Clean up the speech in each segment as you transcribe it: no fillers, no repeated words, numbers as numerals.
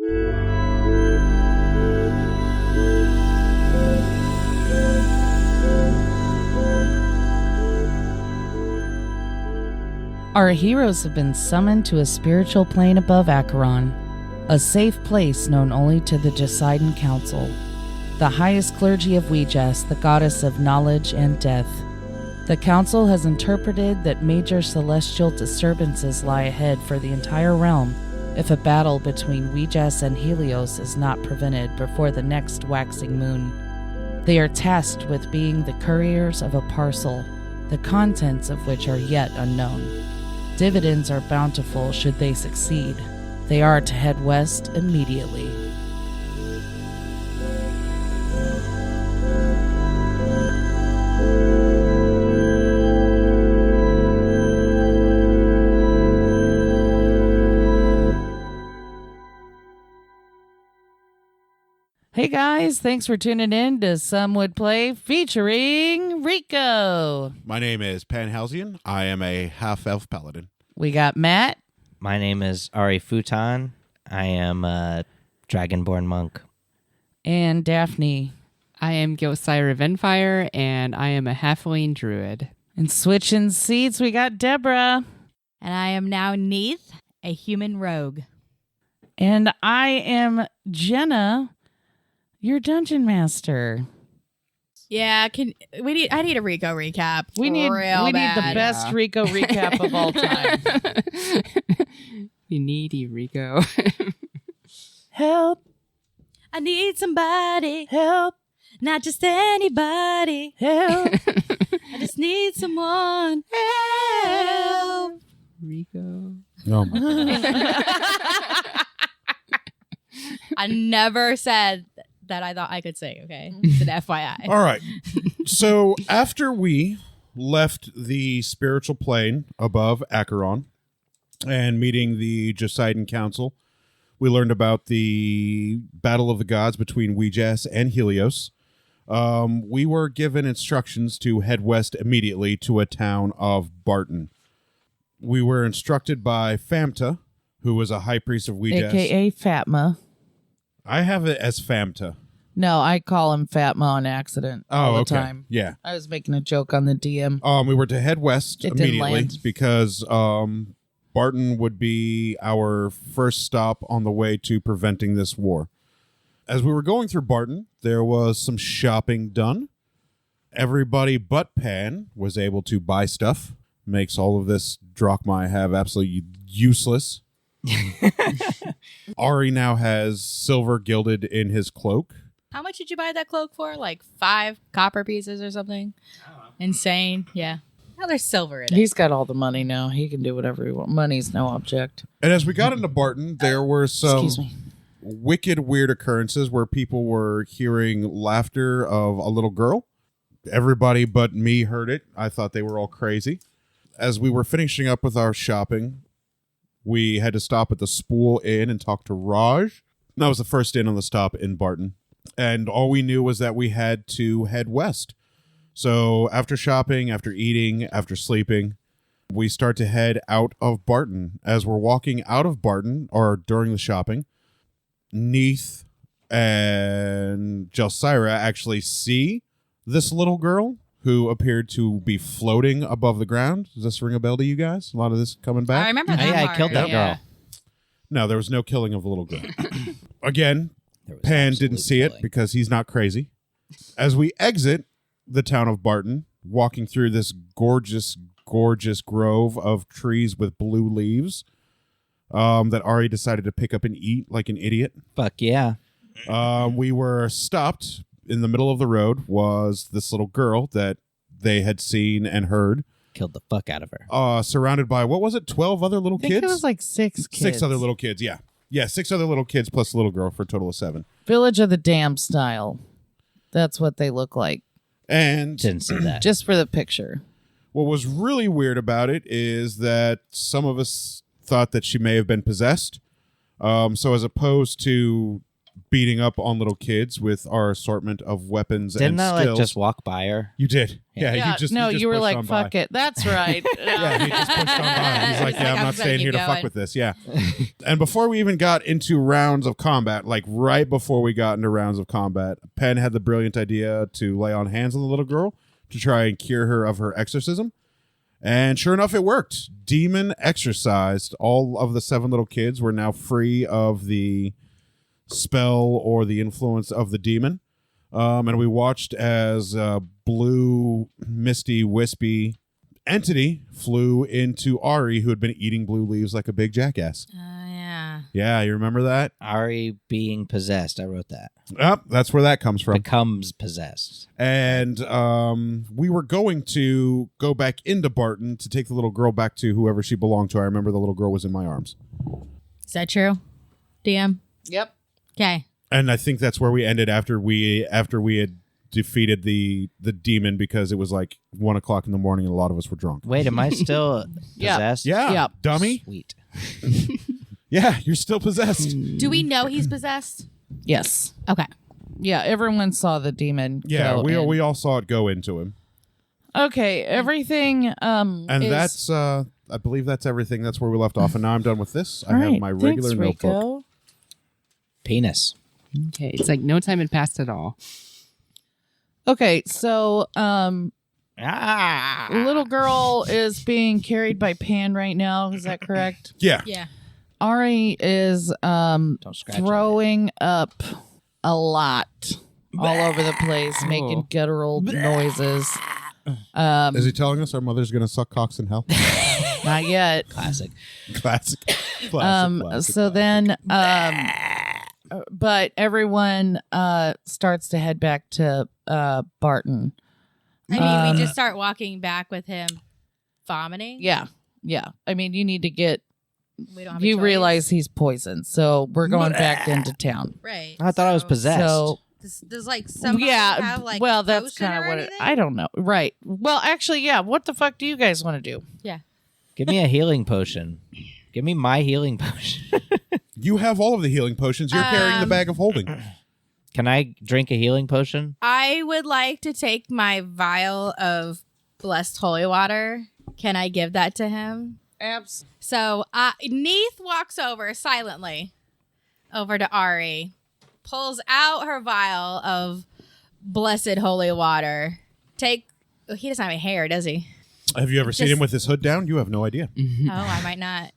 Our heroes have been summoned to a spiritual plane above Acheron, a safe place known only to the Genocide Council, the highest clergy of Ouijas, the goddess of knowledge and death. The council has interpreted that major celestial disturbances lie ahead for the entire realm if a battle between Ouijas and Helios is not prevented before the next waxing moon. They are tasked with being the couriers of a parcel, the contents of which are yet unknown. Dividends are bountiful should they succeed. They are to head west immediately. Hey guys, thanks for tuning in to Some Would Play featuring Rico. My name is Pan Halcyon. I am a half-elf paladin. We got Matt. My name is Ari Futon. I am a dragonborn monk. And Daphne. I am Gilcyra Venfire, and I am a halfling druid. And switching seats, we got Deborah. And I am now Neith, a human rogue. And I am Jenna, your dungeon master. Yeah, I need a Rico recap. We need the best Rico recap of all time. You needy Rico. Help. I need somebody. Help. Not just anybody. Help. I just need someone. Help. Rico. Oh my. I never said that I thought I could sing, okay? It's an FYI. All right. So after we left the spiritual plane above Acheron and meeting the Genocide Council, we learned about the battle of the gods between Ouijas and Helios. We were given instructions to head west immediately to a town of Barton. We were instructed by Famta, who was a high priest of Ouijas. A.K.A. Fatma. I have it as Famta. No, I call him Fatma on accident all the time. Yeah. I was making a joke on the DM. We were to head west It didn't immediately land. because Barton would be our first stop on the way to preventing this war. As we were going through Barton, there was some shopping done. Everybody but Pan was able to buy stuff. Makes all of this drachma I have absolutely useless. Ari now has silver gilded in his cloak. How much did you buy that cloak for? Like 5 copper pieces or something? Insane. Yeah. Now there's silver in it. He's got all the money now. He can do whatever he wants. Money's no object. And as we got into Barton, there were some Excuse me. wicked weird occurrences where people were hearing laughter of a little girl. Everybody but me heard it. I thought they were all crazy. As we were finishing up with our shopping, we had to stop at the Spool Inn and talk to Raj. That was the first inn on the stop in Barton. And all we knew was that we had to head west. So after shopping, after eating, after sleeping, we start to head out of Barton. As we're walking out of Barton, or during the shopping, Neith and Gilcyra actually see this little girl who appeared to be floating above the ground. Does this ring a bell to you guys? A lot of this coming back? I remember that Yeah, I part. killed that girl. No, there was no killing of the little girl. Again, Pan didn't see it because he's not crazy. As we exit the town of Barton, walking through this gorgeous, gorgeous grove of trees with blue leaves that Ari decided to pick up and eat like an idiot. Fuck yeah. We were stopped in the middle of the road was this little girl that they had seen and heard. Killed the fuck out of her. Surrounded by, what was it, 12 other little I think kids? it was like 6 kids. 6 other little kids, yeah. Yeah, 6 other little kids plus a little girl for a total of 7. Village of the Damned style. That's what they look like. And Didn't see that. Just for the picture. what was really weird about it is that some of us thought that she may have been possessed. So as opposed to beating up on little kids with our assortment of weapons Didn't and I skills. just walk by her? You did. Yeah, Yeah, you just no, you just you were pushed like, on by. fuck it. That's right. Yeah, he just pushed on by. He's like, He's yeah, like, I'm not I'm staying gonna here to keep fuck going. with this. Yeah. And before we even got into rounds of combat, like right before we got into rounds of combat, Penn had the brilliant idea to lay on hands on the little girl to try and cure her of her exorcism. And sure enough, it worked. Demon exorcised. All of the 7 little kids were now free of the spell or the influence of the demon. And we watched as blue, misty, wispy entity flew into Ari, who had been eating blue leaves like a big jackass. Yeah. Yeah, you remember that? Ari being possessed. I wrote that. That's where that comes from. Becomes possessed. And we were going to go back into Barton to take the little girl back to whoever she belonged to. I remember the little girl was in my arms. Is that true? DM? Yep. Okay. And I think that's where we ended after we had defeated the demon, because it was like 1 o'clock in the morning and a lot of us were drunk. Wait, am I still Yeah. possessed? Yeah, Yep. dummy. Sweet. Yeah, you're still possessed. Do we know he's possessed? Yes. Okay. Yeah, everyone saw the demon. Yeah, go in. we all saw it go into him. Okay, everything. And is- that's I believe that's everything. That's where we left off. And now I'm done with this. I All have right, my regular thanks, notebook. Rico. Penis. Okay, it's like no time had passed at all. Okay, so Ah. little girl is being carried by Pan right now. Is that correct? Yeah. Yeah. Ari is Don't scratch on it. throwing up a lot all over the place, making guttural noises. Is he telling us our mother's going to suck cocks in hell? Not yet. Classic. Classic. So then but everyone starts to head back to Barton. I mean, we just start walking back with him vomiting. Yeah. I mean, you need to get We don't have a you choice. realize he's poisoned, so we're going back into town. Right. I thought I was So, possessed. So Does like somebody have like well, a that's potion kind of or what anything? I don't know. Right. Well, actually, yeah. What the fuck do you guys want to do? Give me a healing potion. Give me my healing potion. You have all of the healing potions. You're carrying the bag of holding. Can I drink a healing potion? I would like to take my vial of blessed holy water. Can I give that to him? Abs. So Neith walks over silently over to Ari, pulls out her vial of blessed holy water. He doesn't have any hair, does he? Have you ever seen Just- him with his hood down? You have no idea. Oh, I might not.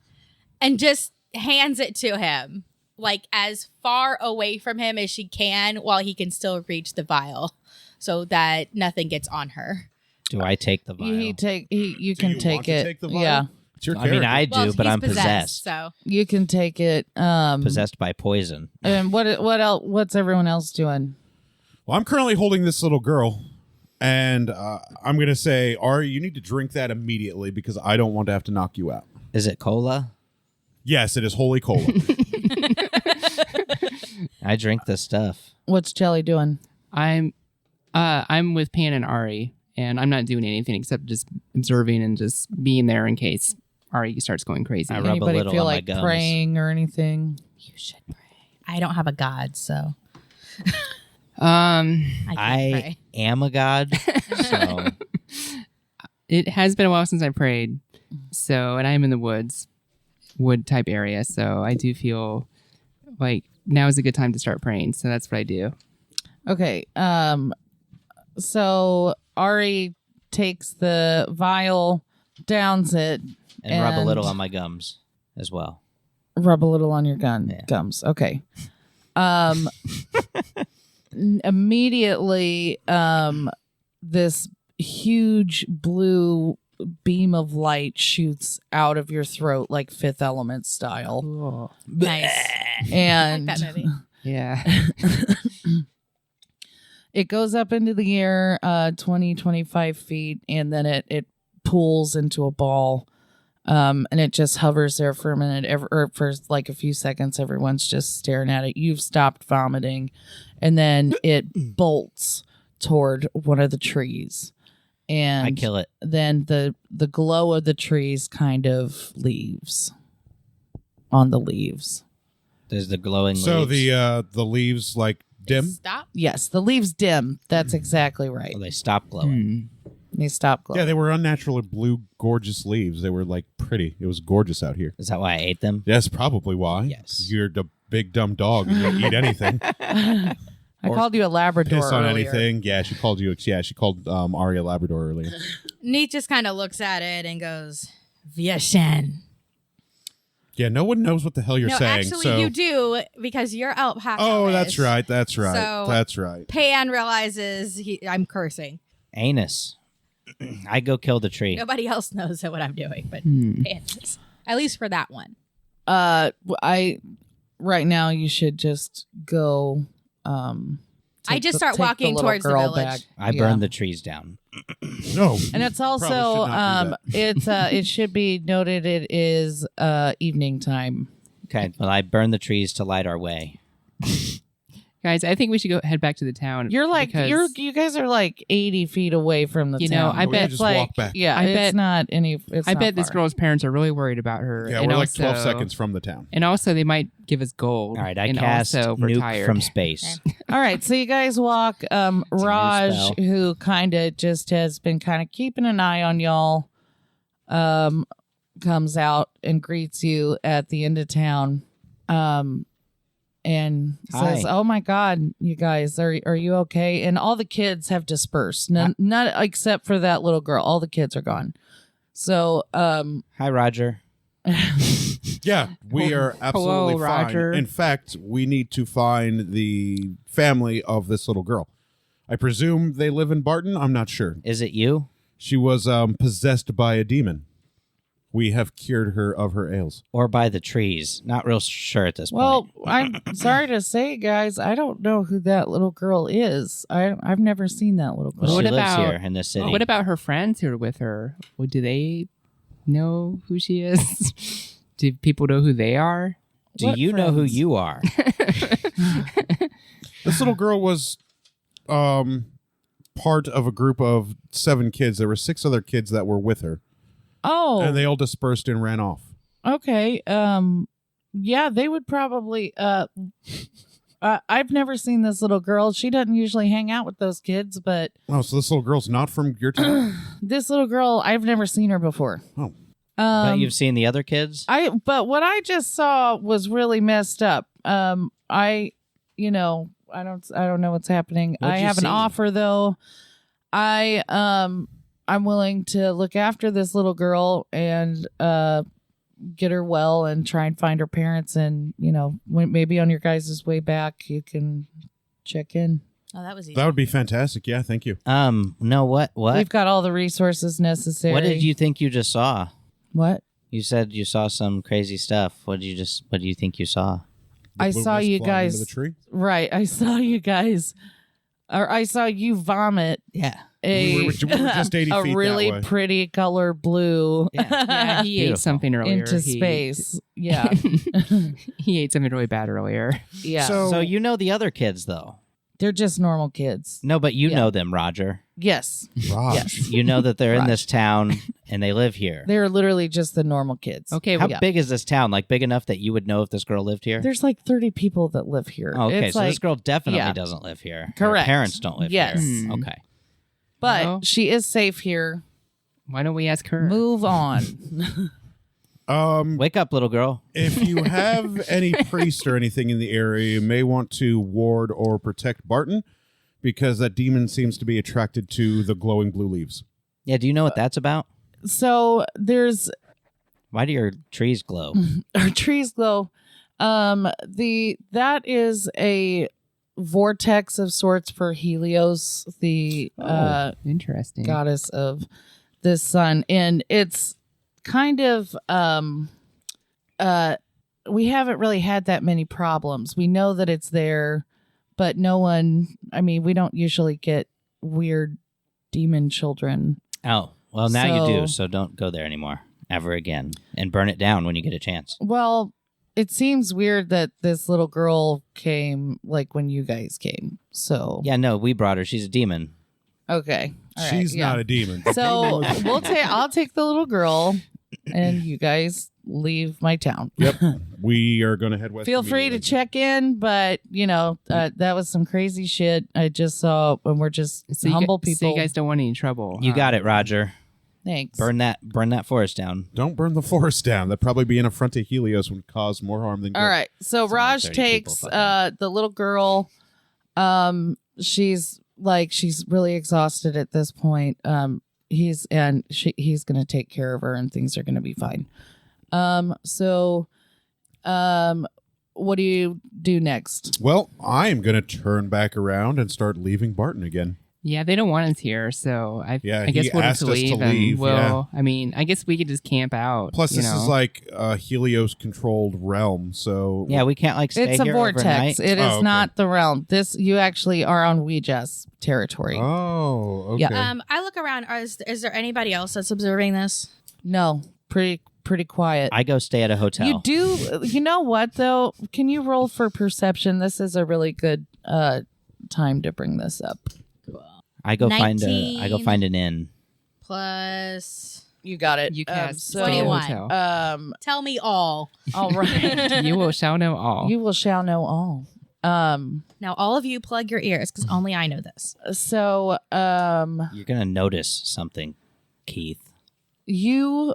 And just hands it to him, like as far away from him as she can while he can still reach the vial so that nothing gets on her. Do I take the vial? You can you take want to it. take the vial? Yeah, It's your I mean, character. I do, Well, but he's I'm possessed. So you can take it. Possessed by poison. And what else? What's everyone else doing? Well, I'm currently holding this little girl, and I'm going to say, Ari, you need to drink that immediately because I don't want to have to knock you out. Is it cola? Yes, it is holy cola. I drink this stuff. What's Jelly doing? I'm with Pan and Ari, and I'm not doing anything except just observing and just being there in case Ari starts going crazy. I rub a Anybody little feel on my like gums. praying or anything? you should pray. I don't have a god, so Um, I can't I pray. am a god, so it has been a while since I prayed, and I am in the wood type area, so I do feel like now is a good time to start praying. So that's what I do. Okay. So Ari takes the vial, downs it, and rub a little And- on my gums as well. rub a little on your Yeah. gums. Okay. Immediately, this huge blue beam of light shoots out of your throat like Fifth Element style. Nice. And Like that movie. Yeah. it goes up into the air 20, 25 feet, and then it pulls into a ball. And it just hovers there for a minute, or for like a few seconds. Everyone's just staring at it. You've stopped vomiting, and then it bolts toward one of the trees, and I kill it. then the glow of the trees kind of leaves on the leaves. There's the glowing So leaves. the leaves like dim. Stop. Yes, the leaves dim. That's exactly right. Well, they stop glowing. They stop glowing. Yeah, they were unnaturally blue, gorgeous leaves. They were like pretty. It was gorgeous out here. Is that why I ate them? That's probably why. Yes. You're the big dumb dog and you eat anything. I called you a Labrador Piss on earlier. anything. Yeah, she called you. Yeah, she called Arya Labrador earlier. Neith just kind of looks at it and goes, Viashen. Yeah, no one knows what the hell you're No, saying. actually, so. you do because you're out half. Oh, that's right. That's right. So- That's right. Pan realizes I'm cursing. Anus. I go kill the tree. Nobody else knows what I'm doing, but Pan does. At least for that one. Right now you should just go. I just start take the walking little towards the girl village. back. I Yeah. burn the trees down. No. And it's also Probably should not it should be noted it is evening time. Okay. Well, I burn the trees to light our way. Guys, I think we should go head back to the town. You're like because- you guys are like 80 feet away from the You know, town. I We bet- could just like walk back. yeah, I it's bet- not any. It's I not bet this far. girl's parents are really worried about her. Yeah, and we're like also, 12 seconds from the town. And also, they might give us gold. All right. I and cast also, we're nuke tired. from space. All right, so you guys walk. Raj, spell. who kind of just has been kind of keeping an eye on y'all, comes out and greets you at the end of town, and says, Hi. "Oh my God, you guys, are you okay?" And all the kids have dispersed, not except for that little girl. All the kids are gone. So, Hi, Roger. Yeah, we are absolutely Hello, fine. Roger. In fact, we need to find the family of this little girl. I presume they live in Barton. I'm not sure. Is it you? She was possessed by a demon. We have cured her of her ails. Or by the trees? Not real sure at this well, point. I'm sorry to say, guys, I don't know who that little girl is. I've never seen that little Well, girl. she What lives about- here in this city. What about her friends who are with her? Well, do they know who she is? Do people know who they are? Do What you know who friends? you are? This little girl was part of a group of 7 kids. There were 6 other kids that were with her, Oh, and they all dispersed and ran off. okay. Yeah, they would probably. I've never seen this little girl. She doesn't usually hang out with those kids, but Oh, so this little girl's not from your town? this little girl, I've never seen her before. Oh. But you've seen the other kids? But what I just saw was really messed up. I don't know what's happening. What'd I you have see? an offer though. I'm willing to look after this little girl and get her well and try and find her parents, and maybe on your guys' way back you can check in. Oh, that was easy. That would be fantastic. Yeah, thank you. No, what? We've got all the resources necessary. What did you think you just saw? What? You said you saw some crazy stuff. What do you think you saw? The I blue saw mist you flying guys. into the tree? Right, I saw you guys, or I saw you vomit Yeah. a We were just 80 a feet really that way. pretty color blue Yeah, he ate Beautiful. something earlier. into He- space. Yeah, he ate something really bad earlier. yeah. So you know the other kids, though? They're just normal kids. No, but you Yeah. know them, Roger. Yes, Raj. yes. You know that they're in Raj. this town and they live here. They're literally just the normal kids. Okay, How yeah. big is this town? Like big enough that you would know if this girl lived here? There's like 30 people that live here. Oh, okay, It's so like, this girl definitely yeah. doesn't live here. Correct. Her parents don't live Yes. here. Hmm. Okay. but Well. she is safe here. why don't we ask her? Move on. Wake up, little girl. If you have any priest or anything in the area, you may want to ward or protect Barton, because that demon seems to be attracted to the glowing blue leaves. Yeah, do you know what that's about? So there's Why do your trees glow? our trees glow. That is a vortex of sorts for Helios, the Interesting. goddess of the sun, and it's kind of we haven't really had that many problems. We know that it's there, but we don't usually get weird demon children. Oh, well, now you So- do, so don't go there anymore. Ever again. And burn it down when you get a chance. Well, it seems weird that this little girl came like when you guys came. So Yeah, no, we brought her. She's a demon. okay. All right, She's yeah. not a demon. So I'll take the little girl, and you guys leave my town. Yep. We are going to head west. Feel free to immediately. check in, but that was some crazy shit I just saw, and we're just humble people. So you guys don't want any trouble. You got it, Roger. Thanks. Burn that forest down. Don't burn the forest down. That'd probably be an affront to Helios would cause more harm than good. All right. So It's only Raj 30 takes people fucking. the little girl. She's really exhausted at this point. He's going to take care of her, and things are going to be fine. What do you do next? Well, I am going to turn back around and start leaving Barton again. Yeah, they don't want us here, so I Yeah, guess he we'll asked just us to leave. And leave, well, I mean, I guess we could just camp out. Plus, you this know? is like a Helios-controlled realm, so... Yeah, we can't like stay It's a here vortex. overnight. It is Oh, okay. not the realm. You actually are on Ouija's territory. Oh, okay. Yeah. I look around. Is there anybody else that's observing this? No, pretty quiet. I go stay at a hotel. You do. You know what though? Can you roll for perception? This is a really good time to bring this up. I go 19. find an inn. Plus, You got it. You cast so, 21. hotel. tell me all. all right. You will shall know all. You will shall know all. Now, all of you plug your ears because only I know this. So, You're gonna notice something, Keith. you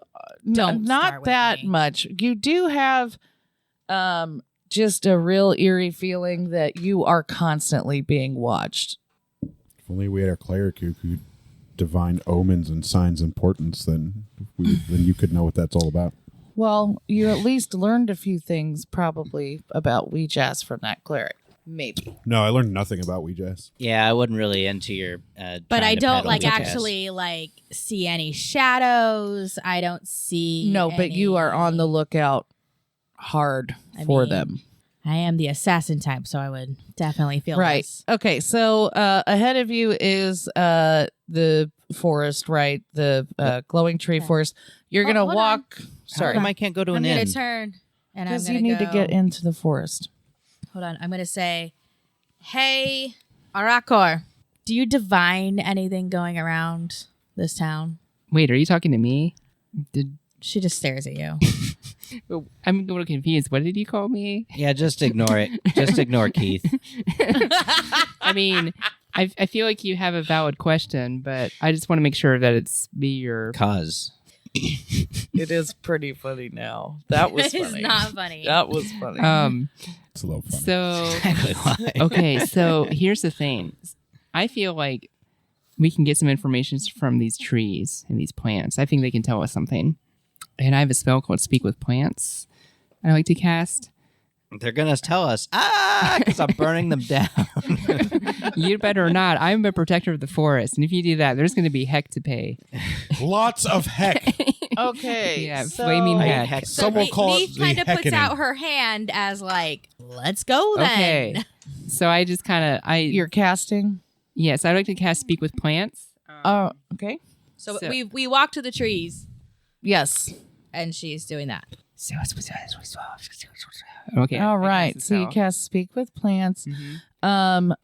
Don't not start with that me. much. You do have just a real eerie feeling that you are constantly being watched. If only we had a cleric who could divine omens and signs and portents, then you could know what that's all about. Well, you at least learned a few things probably about Ouija's from that cleric. Maybe. No, I learned nothing about Ouija's. Yeah, I wasn't really into your. But trying I to don't peddle like Ouija's. actually like see any shadows. I don't see. No, but you are on the lookout hard I for mean, them. I am the assassin type, so I would definitely feel Right. this. Okay. So ahead of you is the forest, right? The glowing tree Okay. forest. You're Oh, going to hold walk. How Sorry. come I can't go to I'm an going inn? to turn and I'm Because going you to need to get into the forest. Hold on. I'm going to say, hey, Arakor, do you divine anything going around this town? Wait, are you talking to me? She just stares at you. I'm a little confused. What did you call me? Yeah, just ignore it. Just ignore Keith. I mean, I feel like you have a valid question, but I just want to make sure that it's me or. Cause It is pretty funny now. That was It's funny. not funny. That was funny. It's a little funny. So exactly why. okay, so here's the thing. I feel like we can get some information from these trees and these plants. I think they can tell us something. And I have a spell called Speak with Plants I like to cast. They're gonna tell us, because I'm burning them down. You better not. I'm a protector of the forest. And if you do that, there's going to be heck to pay. Lots of heck. Okay. Yeah, so, flaming I heck. heck- So Someone call it Neith the kind of puts heckening. out her hand as like, let's go then. Okay. So I just kind of, You're casting. yes, I like to cast Speak with Plants. Oh, okay. So, So- we walk to the trees Yes. and she's doing that. Okay. All I right. cast So you spell. cast Speak with Plants. Mhm.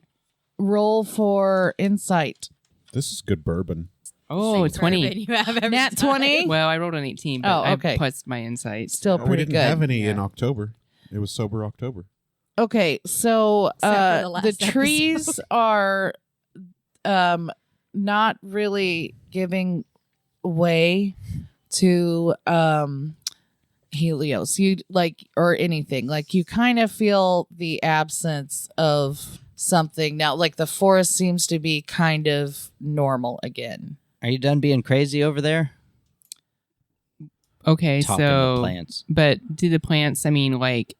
Roll for insight. This is good bourbon. Oh, Bourbon 20. you have every Nat time. 20? Well, I rolled an 18, but Oh, okay. I plus my insight. Still Oh, we pretty didn't good. have any in Yeah. October. It was sober October. Okay, so Except for the the last trees episode. are not really giving way to Helios. You like or anything. Like you kind of feel the absence of something now. Like the forest seems to be kind of normal again. Are you done being crazy over there? Okay, Talking so to plants. but do the plants? I mean, like,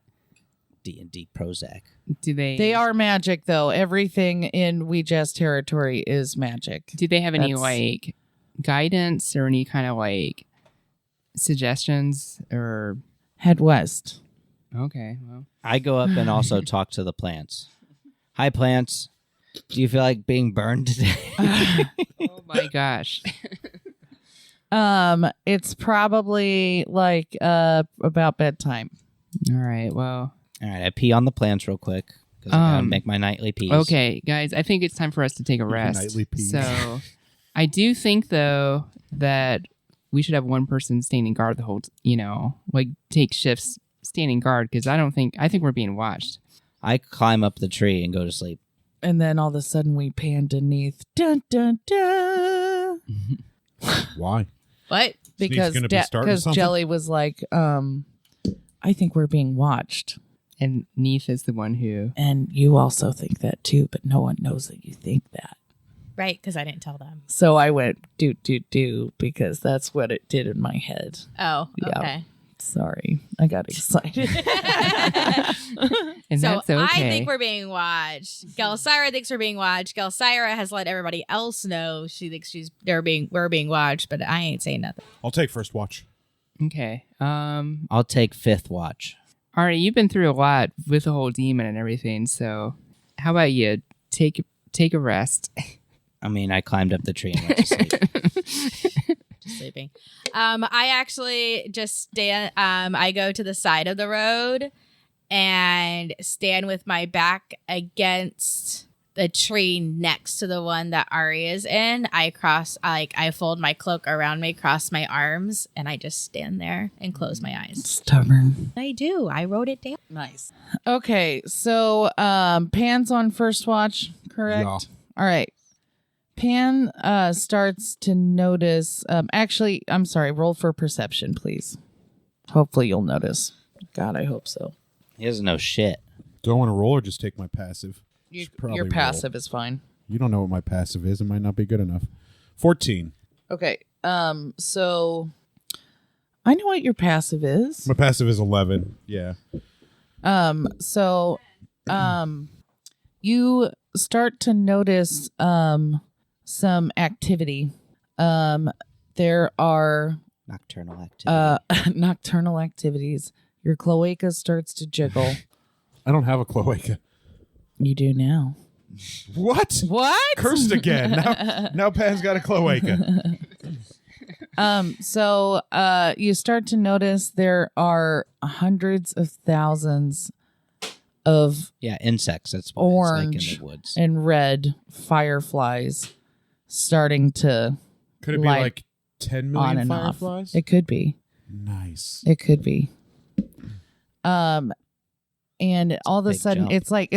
D&D Prozac. do they? They are magic though. Everything in Ouija's territory is magic. Do they have any That's- like guidance or any kind of like suggestions or? Head west. Okay, well, I go up and also talk to the plants. Hi, plants. Do you feel like being burned today? oh my gosh. It's probably like about bedtime. All right, well, All right, I pee on the plants real quick because I gotta Um, make my nightly peas. okay, guys, I think it's time for us to take a Your rest. nightly peas. So, I do think though that we should have one person standing guard the whole, like take shifts standing guard because I think we're being watched. I climb up the tree and go to sleep. And then all of a sudden we pan to Neith. Dun, dun, dun. Why? What? Because gonna be starting something? Jelly was like, I think we're being watched. And Neith is the one who. And you also think that too, but no one knows that you think that. Right, because I didn't tell them. So I went, do, because that's what it did in my head. Oh, Yeah. okay. Sorry, I got excited. And So that's okay. I think we're being watched. Gelsira thinks we're being watched. Gelsira has let everybody else know she thinks we're being watched, but I ain't saying nothing. I'll take first watch. Okay. I'll take fifth watch. Ari, you've been through a lot with the whole demon and everything, so how about you take a rest? I mean, I climbed up the tree and went to sleep. Just sleeping. I actually just stand. I go to the side of the road and stand with my back against the tree next to the one that Ari is in. I fold my cloak around me, cross my arms, and I just stand there and close my eyes. Stubborn. I do. I wrote it down. Nice. Okay, so Pan's on first watch, correct? Yeah. All right. Pan starts to notice. Actually, I'm sorry. Roll for perception, please. Hopefully, you'll notice. God, I hope so. He doesn't know shit. Do I want to roll or just take my passive? Should probably Your roll. passive is fine. You don't know what my passive is. It might not be good enough. 14. Okay. So I know what your passive is. My passive is 11. Yeah. So you start to notice some activity. There are Nocturnal activity. nocturnal activities. Your cloaca starts to jiggle. I don't have a cloaca. You do now. What? What? Cursed again. Now Pan's got a cloaca. So you start to notice there are hundreds of thousands of Yeah, insects. That's what it's orange like in the woods. and red fireflies starting to Could it be light like 10 on million and fireflies? off. It could be. Nice. It could be. And all of a big sudden, jump. it's like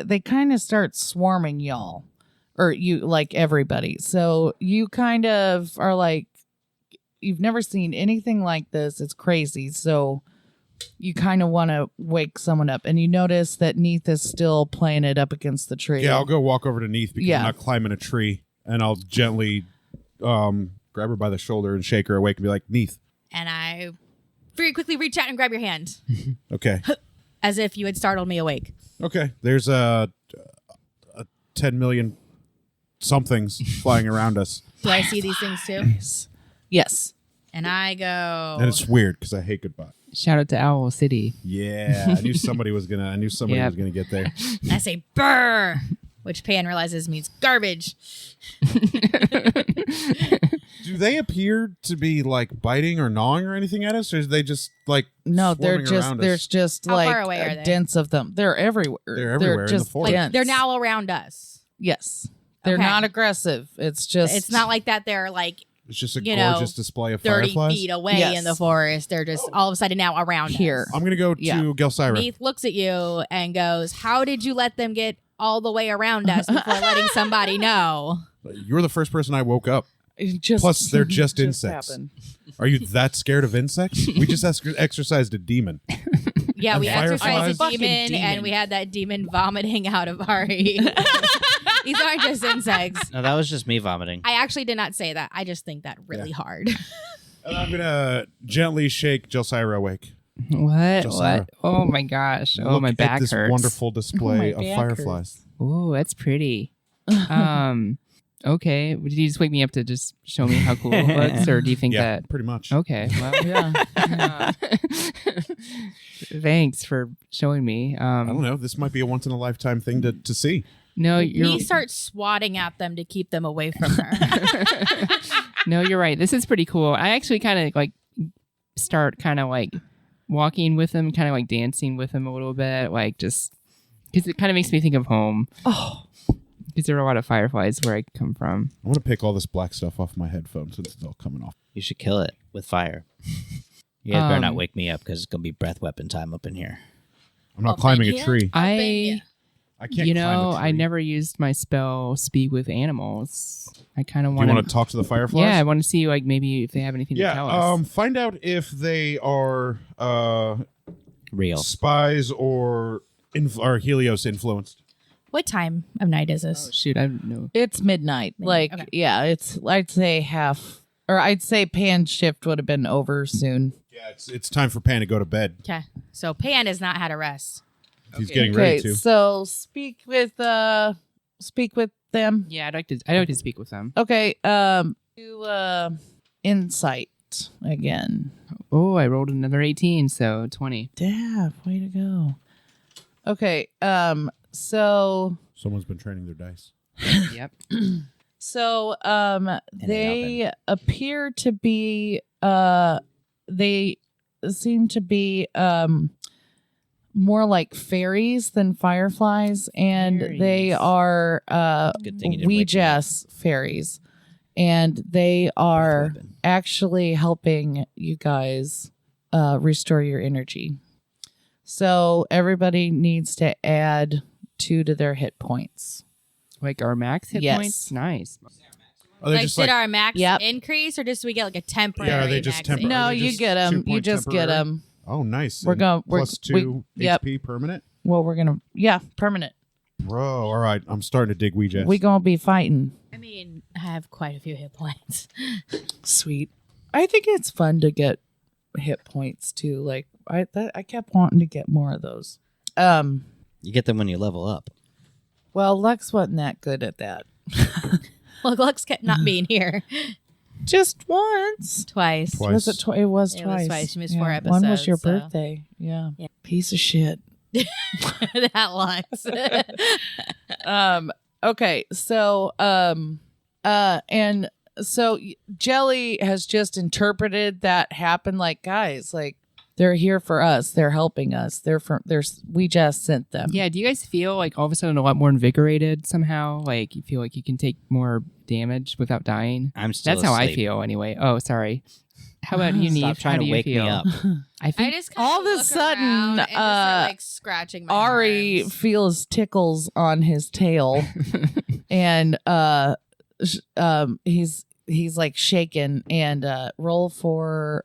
they kind of start swarming y'all, or you, like everybody. So you kind of are like, you've never seen anything like this. It's crazy. So you kind of want to wake someone up, and you notice that Neith is still playing it up against the tree. Yeah, I'll go walk over to Neith because Yeah. I'm not climbing a tree, and I'll gently grab her by the shoulder and shake her awake and be like, Neith. And I very quickly reach out and grab your hand Okay. as if you had startled me awake. Okay. There's a 10 million somethings flying around us. Do I see these things too? Yes. And I go. And it's weird because I hate goodbye. Shout out to Owl City. Yeah, I knew somebody was gonna. Yep. Was gonna get there. And I say "brr," which Pan realizes means garbage. Do they appear to be like biting or gnawing or anything at us, or is they just like No, they're swarming just around there's us? just How like far away are they? dense of them. They're everywhere. They're everywhere in the just forest. Like they're dense. now around us. Yes. They're Okay. not aggressive. It's just It's not like that. They're like It's just a you know, gorgeous display of 30 fireflies. feet away Yes. in the forest. They're just all of a sudden now around here. I'm gonna go to Yeah. Gelsira. Neith looks at you and goes, "How did you let them get all the way around us before letting somebody know?" You're the first person I woke up. It just, Plus, they're just insects. happened. Are you that scared of insects? We just exercised a demon. Yeah, we Fireflies? exercised a Fucking demon, demon. and we had that demon vomiting out of Ari. These aren't just insects. No, that was just me vomiting. I actually did not say that. I just think that really hard. And I'm gonna gently shake Gelsira awake. What? Just What? Oh my gosh. Oh, Look my at back this hurts. wonderful display Oh, my of back fireflies. Oh, that's pretty. Okay. Did you just wake me up to just show me how cool it looks, or do you think Yeah, that? pretty much. Okay. Well, Yeah. thanks for showing me. I don't know. This might be a once in a lifetime thing to see. No, you're He starts swatting at them to keep them away from her. no, you're right. This is pretty cool. I actually kind of like start kind of like walking with him, kind of like dancing with him a little bit, like just because it kind of makes me think of home. Oh, Because there are a lot of fireflies where I come from. I'm gonna pick all this black stuff off my headphones since it's all coming off. You should kill it with fire. You guys better not Um, wake me up because it's gonna be breath weapon time up in here. I'm not Open climbing a here? tree. I I can't. climb a I tree. never used my spell speak with animals. I kind of Do you want want to talk to the fireflies? Yeah, I want to see like maybe if they have anything to tell us. Find out if they are Real. spies or Helios influenced. What time of night is Oh, this? shoot, I don't know. It's midnight. Midnight, Like, okay. yeah, I'd say I'd say Pan's shift would have been over soon. Yeah, it's time for Pan to go to bed. Okay. So Pan has not had a rest. He's getting ready to. So speak with them. Yeah, I'd like to speak with them. Okay, do insight again. Oh, I rolled another 18, so 20. Dab, way to go. Okay, so Someone's been training their dice. Yep. they appear to be they seem to be more like fairies than fireflies, and they Fairies. are Good thing you didn't wake me up. Ouija's fairies, and they are weapon. actually helping you guys restore your energy. So everybody needs to add 2 to their hit points. Like our max hit Yes. points? Nice. Are they Like, just did like our max Yep. increase, or just do we get like a temporary? Yeah, are they just max temporary? No, Are they you just get them. 2 You point just get temporary? them. Oh, nice. We're And going- plus we- 2 yep. HP permanent. Well, we're gonna permanent. Bro, all right. I'm starting to dig Ouija. We gonna be fighting. I mean, I have quite a few hit points. Sweet. I think it's fun to get hit points too. Like I kept wanting to get more of those. You get them when you level up. Well, Lex wasn't that good at that. Well, Lux kept not being here Just once. twice. Twice. Was it? It was It was twice. twice. She missed 4 One was your episodes, so- birthday. Yeah. Yeah. Piece of shit. That Lux. Okay. So and so Jelly has just interpreted that happened. Like, guys, like they're here for us. They're helping us. We just sent them. Yeah, do you guys feel like all of a sudden a lot more invigorated somehow? Like you feel like you can take more damage without dying? I'm still That's how I asleep. feel anyway. Oh, sorry. How about you, Neve? Stop trying How to do you wake feel? me up. I I think just kinda All of a look sudden, around and just start, like scratching my Ari arms. feels tickles on his tail, and he's like shaken. And roll for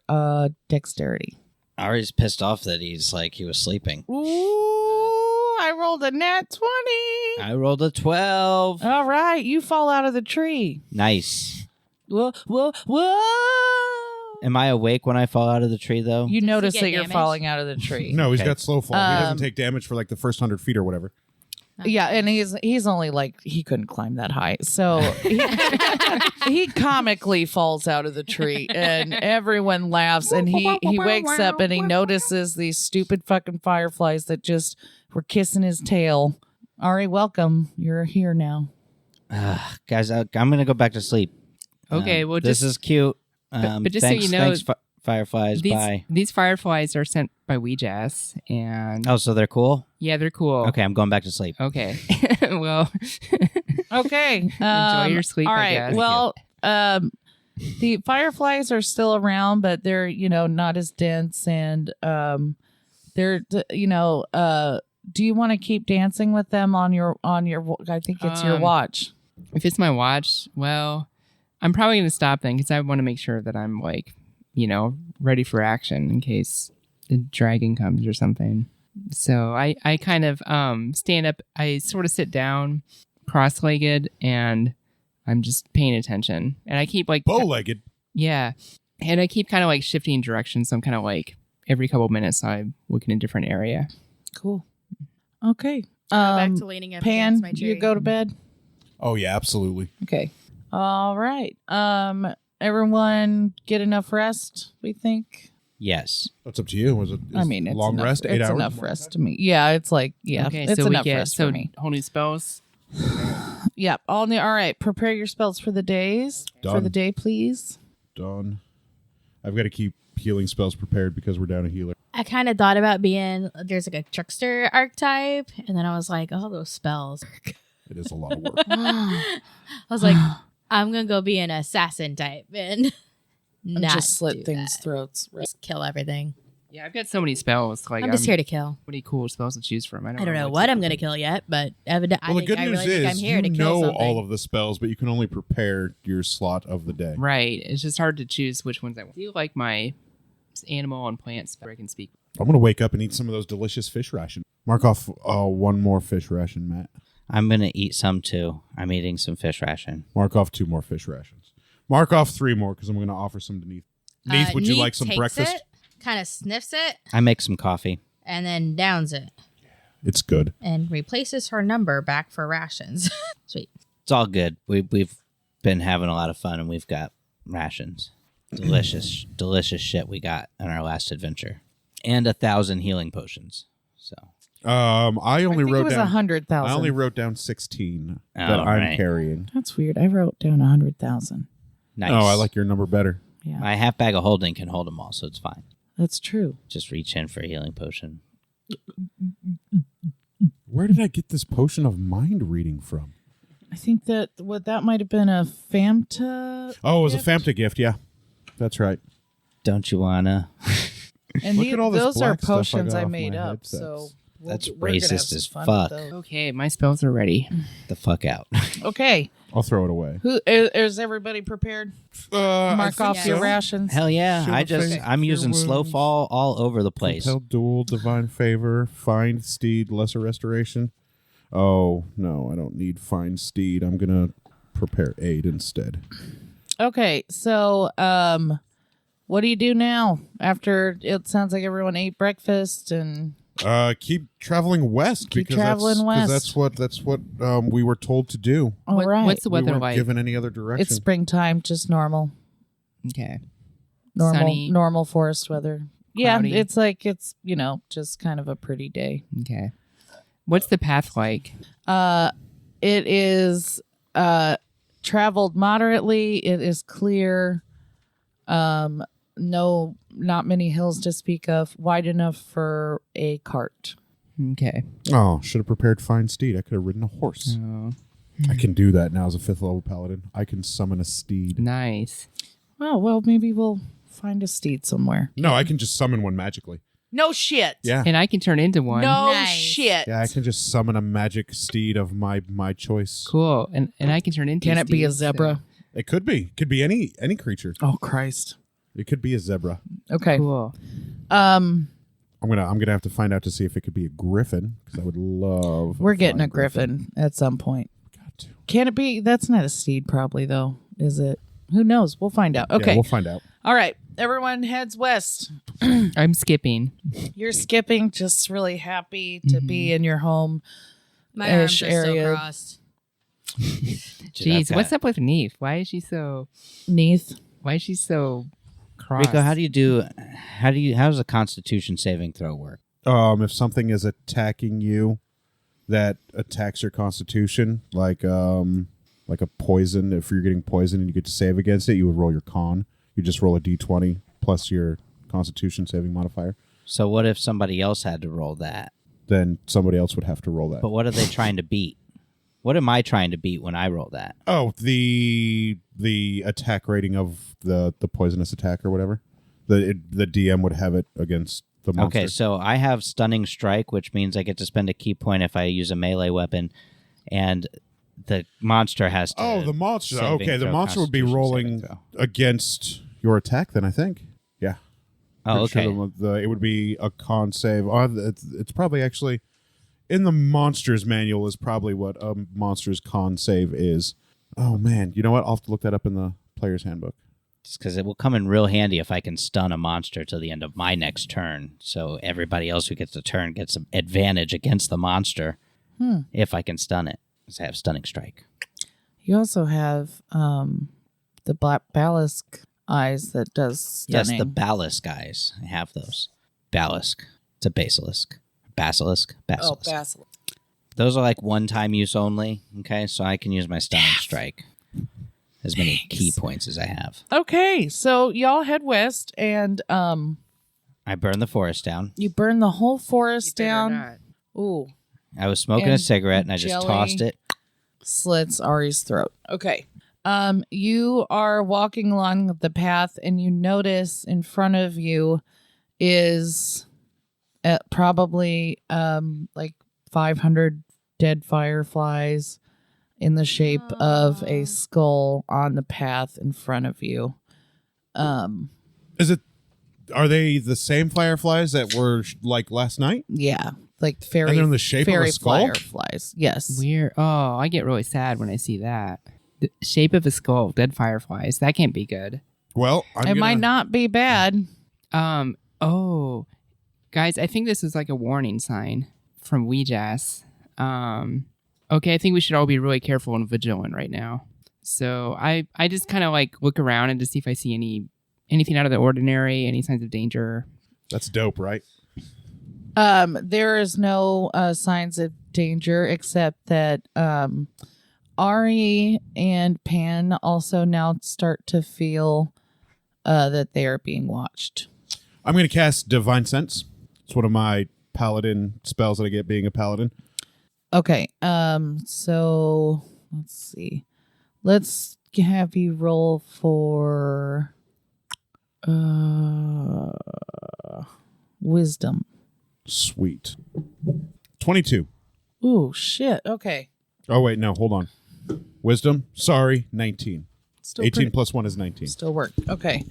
dexterity. Ari's pissed off that he was sleeping. Ooh, I rolled a nat 20. I rolled a 12. All right, you fall out of the tree. Nice. Whoa, whoa, whoa! Am I awake when I fall out of the tree, though? You Does he notice get that you're damaged? falling out of the tree. No, he's Okay. got slow fall. He doesn't Um, take damage for like the first 100 feet or whatever. Yeah, and he's only like he couldn't climb that high, so he comically falls out of the tree, and everyone laughs, and he wakes up and he notices these stupid fucking fireflies that just were kissing his tail. Ari, welcome. You're here now. Guys, I'm going to go back to sleep. Okay, well, this just- is cute. but just so thanks, you know, thanks, fireflies. Bye. these fireflies are sent by Ouija's, and Oh, so they're cool? yeah, they're cool. Okay, I'm going back to sleep. Okay. Well, Okay, enjoy your sleep. All I right. guess. Well, the fireflies are still around, but they're not as dense, and they're do you want to keep dancing with them on your? I think it's your watch. If it's my watch, well, I'm probably going to stop then because I want to make sure that I'm like, ready for action in case the dragon comes or something. So I kind of stand up. I sort of sit down, cross-legged, and I'm just paying attention. And I keep like Bow-legged. yeah, and I keep kind of like shifting directions. So I'm kind of like every couple of minutes I'm looking in a different area. Cool. Okay. Back to leaning up Pan, against my tree. you go to bed. Oh, yeah, absolutely. Okay. All right. Everyone get enough rest, we think. Yes. That's up to you. Was it I mean, it's long enough, rest? 8 it's hours? enough rest to me. Yeah, it's like, Okay, it's so we enough get rest for me. whole new spells. Yep. All right. Prepare your spells for the days. For Done. the day, please. Done. I've got to keep healing spells prepared because we're down a healer. I kind of thought about there's like a trickster archetype, and then I was like, oh, those spells. It is a lot of work. I was like, I'm gonna go be an assassin type and And not just slit do things' that. throats. Right. Just kill everything. Yeah, I've got so many spells. Like I'm just here to kill. pretty cool spells to choose from. I don't know what I'm gonna kill yet, but evidently, Well, the good I news really think I'm is here you to kill know something. all of the spells, but you can only prepare your slot of the day. Right. It's just hard to choose which ones I want. I feel like my animal and plant spell I can speak. I'm going to wake up and eat some of those delicious fish rations. Mark off one more fish ration, Matt. I'm going to eat some too. I'm eating some fish ration. Mark off 2 more fish rations. Mark off 3 more because I'm going to offer some to Neith. Neith, would you Neith like some takes breakfast? It, kind of sniffs it I make some coffee. and then downs it It's good. and replaces her number back for rations. Sweet. It's all good. We've been having a lot of fun, and we've got rations. Delicious, delicious shit we got on our last adventure. And 1,000 healing potions. So I I only think wrote it was down 100,000. I only wrote down 16 that Oh, I'm right. carrying. That's weird. I wrote down 100,000. nice. Oh, I like your number better. Yeah, My half bag of holding can hold them all, so it's fine. that's true. Just reach in for a healing potion. Where did I get this potion of mind reading from? I think that that might have been a Famta. Oh, it was gift? a Famta gift. Yeah, that's right. Don't you wanna? And Look at all this those are black stuff I potions got I off made my up. headsets. So That's we're gonna have racist some as fun fuck. with those. Okay, my spells are ready. The fuck out. Okay, I'll throw it away. who is everybody prepared? Mark off think your so. rations. Hell yeah. Shield I of just faith, I'm cure using slow wounds, fall all over the place. Compelled duel, divine favor, find steed, lesser restoration. Oh no, I don't need find steed. I'm gonna prepare aid instead. Okay, so what do you do now after it sounds like everyone ate breakfast and Keep traveling west Keep because traveling west. that's what we were told to do. all right. What's the We weather weren't like? given any other direction. It's springtime, just normal. Okay. Normal Sunny. forest weather. Cloudy. Yeah, it's like it's just kind of a pretty day. Okay. What's the path like? It is traveled moderately. It is clear. No, not many hills to speak of. Wide enough for a cart. Okay. Oh, should have prepared find steed. I could have ridden a horse. Oh, I can do that now as a 5th level paladin. I can summon a steed. nice. Oh well, maybe we'll find a steed somewhere. No, I can just summon one magically. No shit. Yeah. And I can turn into one. No Nice. shit. Yeah, I can just summon a magic steed of my choice. Cool. And I can turn into Can it be a Steve, so- zebra? It could be. Could be any creature. Oh Christ. It could be a zebra. Okay. Cool. I'm gonna have to find out to see if it could be a griffin because I would love. We're getting flying a griffin at some point. Got to. Can it be? That's not a steed, probably though. Is it? Who knows? We'll find out. Okay. Yeah, we'll find out. All right. Everyone heads west. I'm skipping. You're skipping. Just really happy to be in your home. My arms Ish are area. still crossed. Jeez, what's up with Neef? Why is she so Neath. cross? Rico, how does a constitution saving throw work? If something is attacking you, that attacks your constitution, like a poison. If you're getting poisoned and you get to save against it, you would roll your con. You just roll a d20 plus your constitution saving modifier. So what if somebody else had to roll that? Then somebody else would have to roll that. But what are they trying to beat? What am I trying to beat when I roll that? Oh, the attack rating of the poisonous attack or whatever. The DM would have it against the monster. Okay, so I have stunning strike, which means I get to spend a key point if I use a melee weapon, and the monster has to. Oh, the monster. saving Okay, the throw, monster would be constitution rolling saving throw. against your attack. Then I think. Yeah. Oh, Pretty okay. sure it would be a con save. It's probably actually in the monsters manual is probably what a monster's con save is. Oh man, you know what? I'll have to look that up in the player's handbook. Just because it will come in real handy if I can stun a monster till the end of my next turn. So everybody else who gets a turn gets an advantage against the monster if I can stun it. Because I have stunning strike. You also have the black ballast eyes that does stunning. Yes, the Balisk guys. I have those. Balisk. It's a basilisk. Basilisk. Oh, Basilisk. basilisk. Those are like one-time use only. Okay, so I can use my stunning strike. As many key points as I have. Okay, so y'all head west, and I burn the forest down. you burn the whole forest You better down. not. Ooh, I was smoking a And cigarette and I just jelly. tossed it slits Ari's throat. Okay. You are walking along the path and you notice in front of you is probably like 500 dead fireflies in the shape of a skull on the path in front of you. Are they the same fireflies that were like last night? Yeah, like fairy. And they're in the shape of a skull? Fireflies. Yes. Weird. Oh, I get really sad when I see that. The shape of a skull, dead fireflies. That can't be good. Well, It might not be bad. Oh, guys, I think this is like a warning sign from Weejas. Okay, I think we should all be really careful and vigilant right now. So I just kind of like look around and to see if I see anything out of the ordinary, any signs of danger. That's dope, right? There is no signs of danger except that Ari and Pan also now start to feel that they are being watched. I'm going to cast Divine Sense. It's one of my paladin spells that I get being a paladin. Okay. So let's see. Let's have you roll for wisdom. Sweet. 22. Ooh, shit. Okay. Oh, wait, no, hold on. Wisdom? Sorry, 19. Still 18 pretty- plus 1 is 19. Still work. Okay.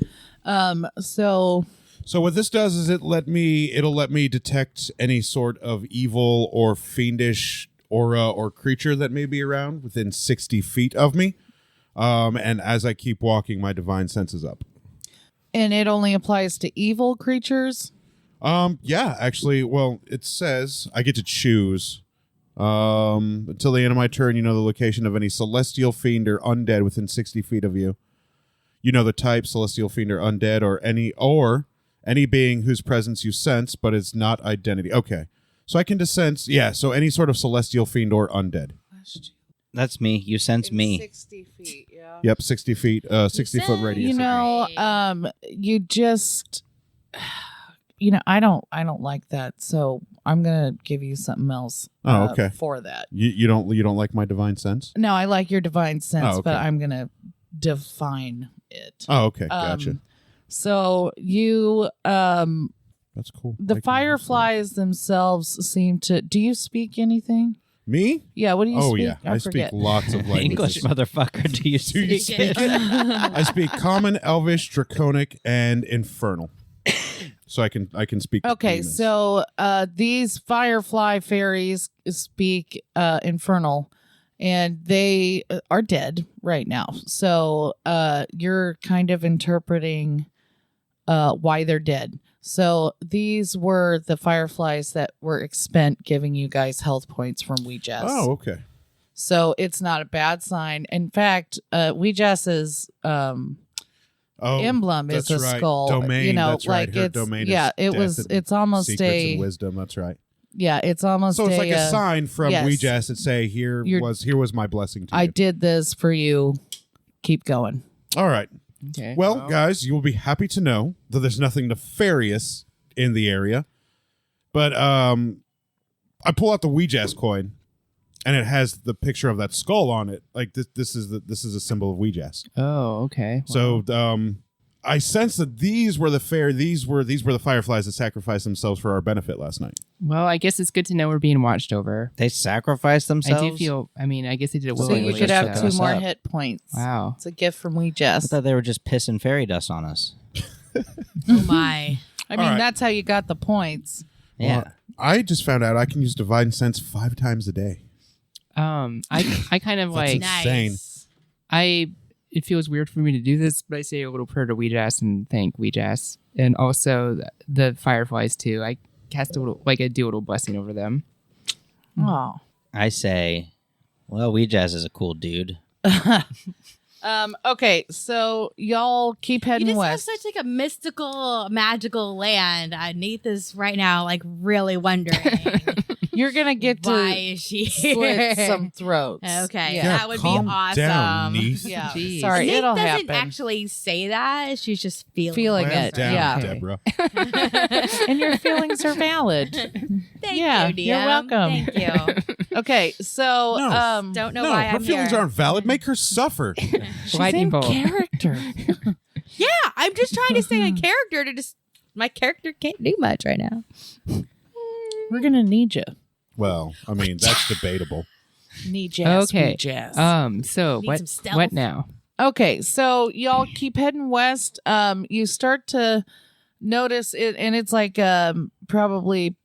So what this does is it'll let me detect any sort of evil or fiendish aura or creature that may be around within 60 feet of me. And as I keep walking, my divine sense is up. and it only applies to evil creatures? Yeah, actually, well, it says I get to choose. Until the end of my turn, you know the location of any celestial fiend or undead within 60 feet of you. You know the type, celestial fiend or undead, or any being whose presence you sense, but it's not identity. Okay. So I can sense, so any sort of celestial fiend or undead. That's me. You sense me. 60 feet, yeah. Yep, 60 feet, 60-foot radius. You know, you just, I don't like that, so I'm gonna give you something else. Okay. For that. You don't like my divine sense? No, I like your divine sense, okay. but I'm gonna define it. Oh, okay, gotcha. So you, that's cool. the fireflies themselves seem to. Do you speak anything? Me? Yeah. What do you speak? Yeah, I forget. speak lots of languages. English, motherfucker. Do you speak speak I speak Common, Elvish, Draconic, and Infernal. So I can speak. Okay, demons. so these firefly fairies speak Infernal, and they are dead right now. So you're kind of interpreting why they're dead. So these were the fireflies that were expent giving you guys health points from Weejas. Oh, okay. So it's not a bad sign. In fact, Weejas's emblem is a right. skull. Domain, that's right. Her it's domain it's almost secrets a and wisdom. That's right. Yeah, it's almost so it's like a sign from yes. Weejas that say here was my blessing to you. I did this for you. Keep going. All right. Okay. Well, guys, you will be happy to know that there's nothing nefarious in the area. But I pull out the Weejas coin, and it has the picture of that skull on it. Like this is a symbol of Weejas. Oh, okay. So I sense that these were the fireflies that sacrificed themselves for our benefit last night. Well, I guess it's good to know we're being watched over. They sacrificed themselves? I do feel, I guess they did it So willingly. you could have just 2 us more up. hit points. Wow. It's a gift from I Weejas. thought they were just pissing fairy dust on us. Oh my. I mean, All right. that's how you got the points. Yeah. Well, I just found out I can use Divine Sense 5 times a day. I kind of like, insane. it feels weird for me to do this, but I say a little prayer to Weejas and thank Weejas. And also the fireflies too. I cast I do a little blessing over them. Oh. I say, well, Weejas is a cool dude. Okay, so y'all keep You heading just west. have such like a mystical, magical land. Neath is right now like really wondering. You're gonna get Why to is she slit here? some throats. Okay, Yeah. that would be calm awesome. down, niece. Yeah. Jeez. Sorry, Nate it'll doesn't happen. actually say that. She's just Feeling Calm it. down, Yeah. Deborah. And your feelings are valid. Thank Yeah, you, DM. you're welcome. Thank you. Okay, so No. Don't know No, why her I'm feelings here. aren't valid. Make her suffer. she's Lightning in bolt. character. Yeah, I'm just trying to stay in character to just. My character can't do much right now. We're gonna need you. Well, I mean, that's debatable. Need jazz. Okay. Jazz. So Need some stealth. what now? Okay, so y'all keep heading west. You start to notice it, and it's like probably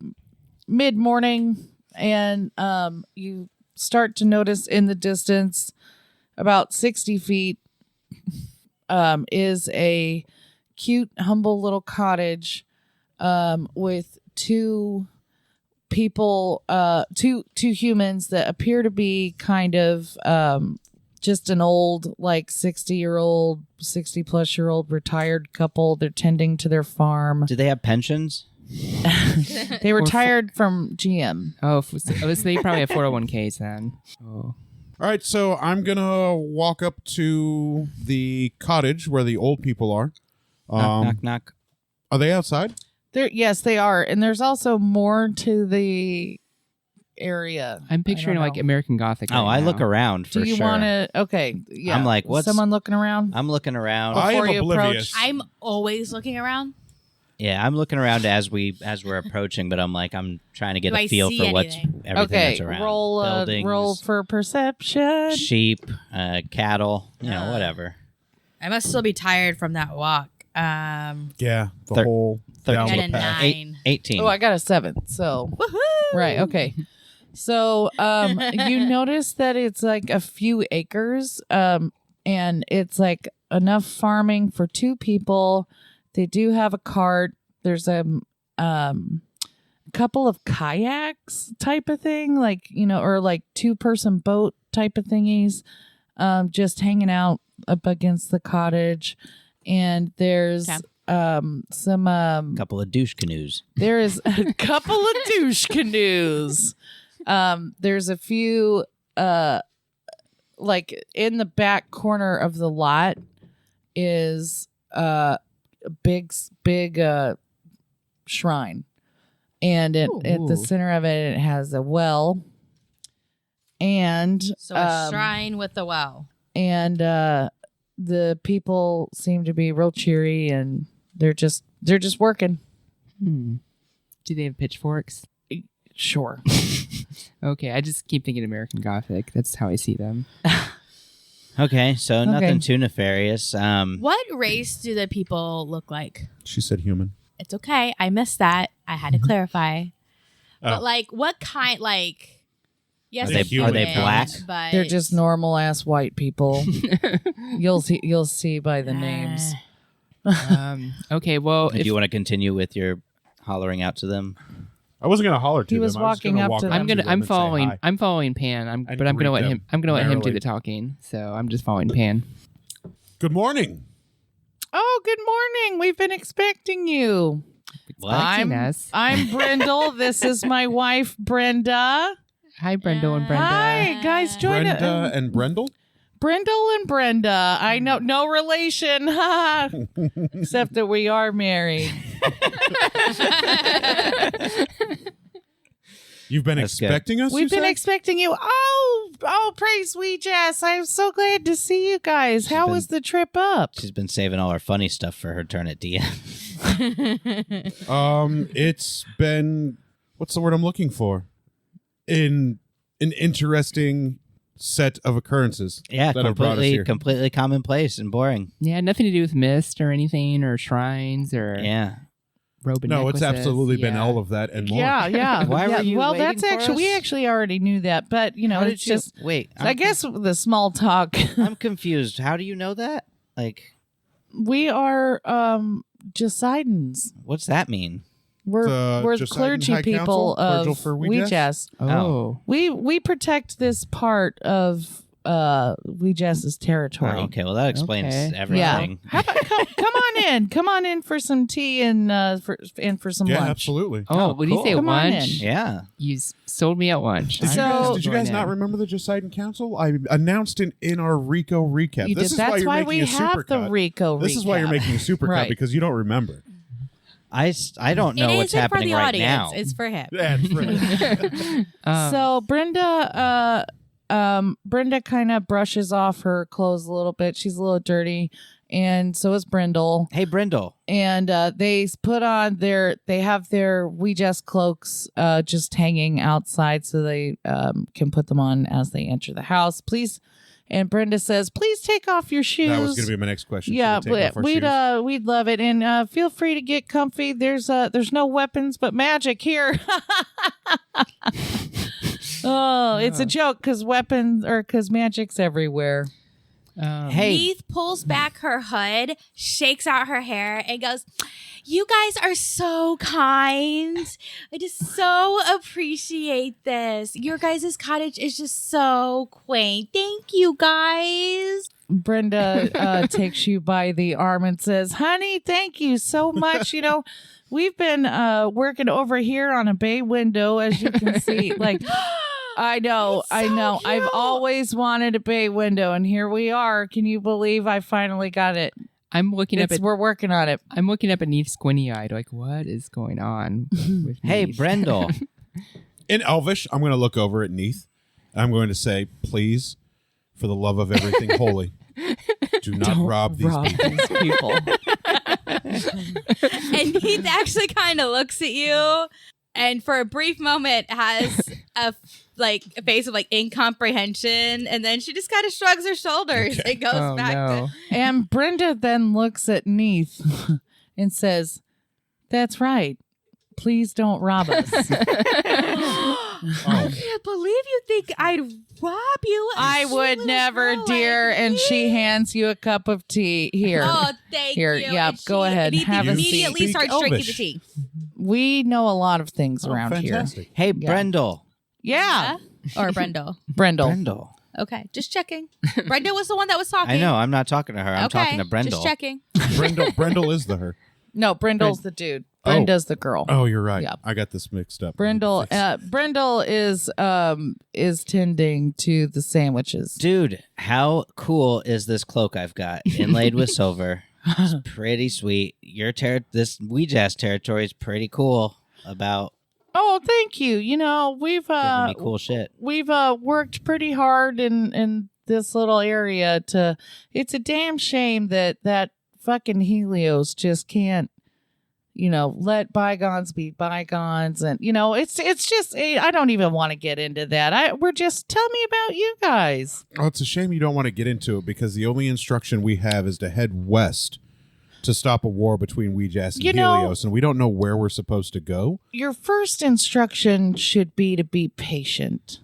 mid morning, and you start to notice in the distance, about 60 feet, is a cute, humble little cottage, with two people, two humans that appear to be kind of just an old, like 60-year-old, 60-plus-year-old retired couple. They're tending to their farm. Do they have pensions? They retired from GM. Oh, so they probably have 401ks then. Oh. All right, so I'm going to walk up to the cottage where the old people are. Knock, knock. Are they outside? Yes, they are. And there's also more to the area. I'm picturing I don't like know. American Gothic. Oh, right I now. look around for Do you sure. want to? Okay. Yeah. I'm like, what's- Someone looking around? I'm looking around. I am Before you oblivious. I'm always looking around. Yeah, I'm looking around as we're approaching, but I'm trying to get Do a I feel see for what's anything? everything Okay. that's around. Roll. Buildings, Roll for perception. sheep, cattle, whatever. I must still be tired from that walk. Yeah, the Thir- whole thirteen. down Got the a path. 9. 18. Oh, I got a 7. So Woohoo! right. Okay. So you notice that it's like a few acres, and it's like enough farming for 2 people. They do have a cart. There's a couple of kayaks type of thing, like, or like 2-person boat type of thingies, just hanging out up against the cottage. And there's Okay. some couple of douche canoes. there is a couple of douche canoes. There's a few, like in the back corner of the lot is a big shrine, and at the center of it has a well, and So a shrine with a well. and the people seem to be real cheery, and they're just working. Do they have pitchforks? Sure. Okay, I just keep thinking American Gothic. That's how I see them. Okay, so Okay. nothing too nefarious. What race do the people look like? She said human. It's okay. I missed that. I had to clarify. But Oh. like, what kind? Like, yes, Are they're they- are they human, black? But They're just normal ass white people. You'll see by the names. Okay, well, do you want to continue with your hollering out to them? I wasn't going to holler to He them. was I walking gonna up walk to them. I'm and say following. hi. I'm following Pan. And But I'm gonna let greet him. I'm gonna let him do merrily. the talking. So I'm just following Pan. Good morning. Oh, good morning. We've been expecting you. What? Expecting us. I'm Brendle. This is my wife, Brenda. Hi, Brendle and Brenda. Hi, guys. Join Brenda and Brendle? Brendle and Brenda. I know, no relation, except that we are married. You've been That's good. expecting us? We've you been said? expecting you. Oh, praise we Jess. I'm so glad to see you guys. How been- was the trip up? She's been saving all her funny stuff for her turn at DM. It's been, what's the word I'm looking for? In an interesting set of occurrences. Yeah, that have brought us here. completely commonplace and boring. Yeah, nothing to do with mist or anything, or shrines, or Yeah. robe and No, it's necklaces. absolutely been Yeah. all of that and more. Yeah. Why Yeah, were you Well, waiting that's for actually we us? actually already knew that, but How it's did you just. wait? I guess the small talk. I'm confused. How do you know that? Like, We are Josidans. what's that mean? We're The we're Josidon clergy High people Council, Virgil of for Weejas? Weejas. Oh. We protect this part of Weejass's territory. Oh, okay, well that explains Okay. everything. How about come on in for some tea and for some Yeah, lunch. absolutely. Oh, what do you cool. say? Come on Lunch? in. Yeah. You sold me at lunch. Did you guys not remember the Poseidon Council? I announced it in our Rico recap. You This did. is That's why you're why making we a have the supercut. Rico This is why you're recap. making a supercut Right. because you don't remember. I don't know It what's isn't happening for the right audience. now. It's for him. That's right. So Brenda kind of brushes off her clothes a little bit. She's a little dirty, and so is Brendle. Hey, Brendle. And they have their Weejess cloaks just hanging outside so they can put them on as they enter the house. Please. And Brenda says, "Please take off your shoes." That was going to be my next question. Should Yeah, we take off our shoes? we'd love it, and feel free to get comfy. There's no weapons but magic here. Oh, it's a joke because magic's everywhere. Hey, Neith pulls back her hood, shakes out her hair, and goes, "You guys are so kind. I just so appreciate this. Your guys' cottage is just so quaint. Thank you, guys." Brenda takes you by the arm and says, "Honey, thank you so much. You know, we've been working over here on a bay window, as you can see. Like, I know. cute. I've always wanted a bay window, and here we are. Can you believe I finally got it? We're working on it." I'm looking up at Neith squinty-eyed, like, what is going on with hey, Neith? Brendle. In Elvish, I'm going to look over at Neith, and I'm going to say, please, for the love of everything holy, do not rob these people. these people. And Neith actually kind of looks at you, and for a brief moment has a face of like incomprehension, and then she just kind of shrugs her shoulders and goes Oh, back no. And Brenda then looks at Neith and says, "That's right. Please don't rob us." I can't believe you think I'd rob you. I would Little never, girl dear. like And me. she hands you a cup of tea. Here. Oh, thank Here, you. yeah, And go she ahead, have a immediately seat. starts Speak drinking Elvish. the tea. We know a lot of things Oh, around here. fantastic. Hey, Yeah. Brendle. Yeah. Or Brendle. Brendle. Brendle. Okay, just checking. Brenda was the one that was talking. I know. I'm not talking to her. I'm okay, talking to Brendle. just checking. Brendle is the her. No, Brendle's the dude. Oh. Brenda's the girl. Oh, you're right. Yeah. I got this mixed up. Brendle is tending to the sandwiches. Dude, how cool is this cloak I've got inlaid with silver? It's pretty sweet. This Weejazz territory is pretty cool about Oh, thank you. You know, we've giving me cool shit. we've worked pretty hard in this little area to. It's a damn shame that fucking Helios just can't, let bygones be bygones, and it's just I don't even want to get into that. We're just tell me about you guys. Oh, it's a shame you don't want to get into it because the only instruction we have is to head west to stop a war between Weejazz and Helios, and we don't know where we're supposed to go. Your first instruction should be to be patient.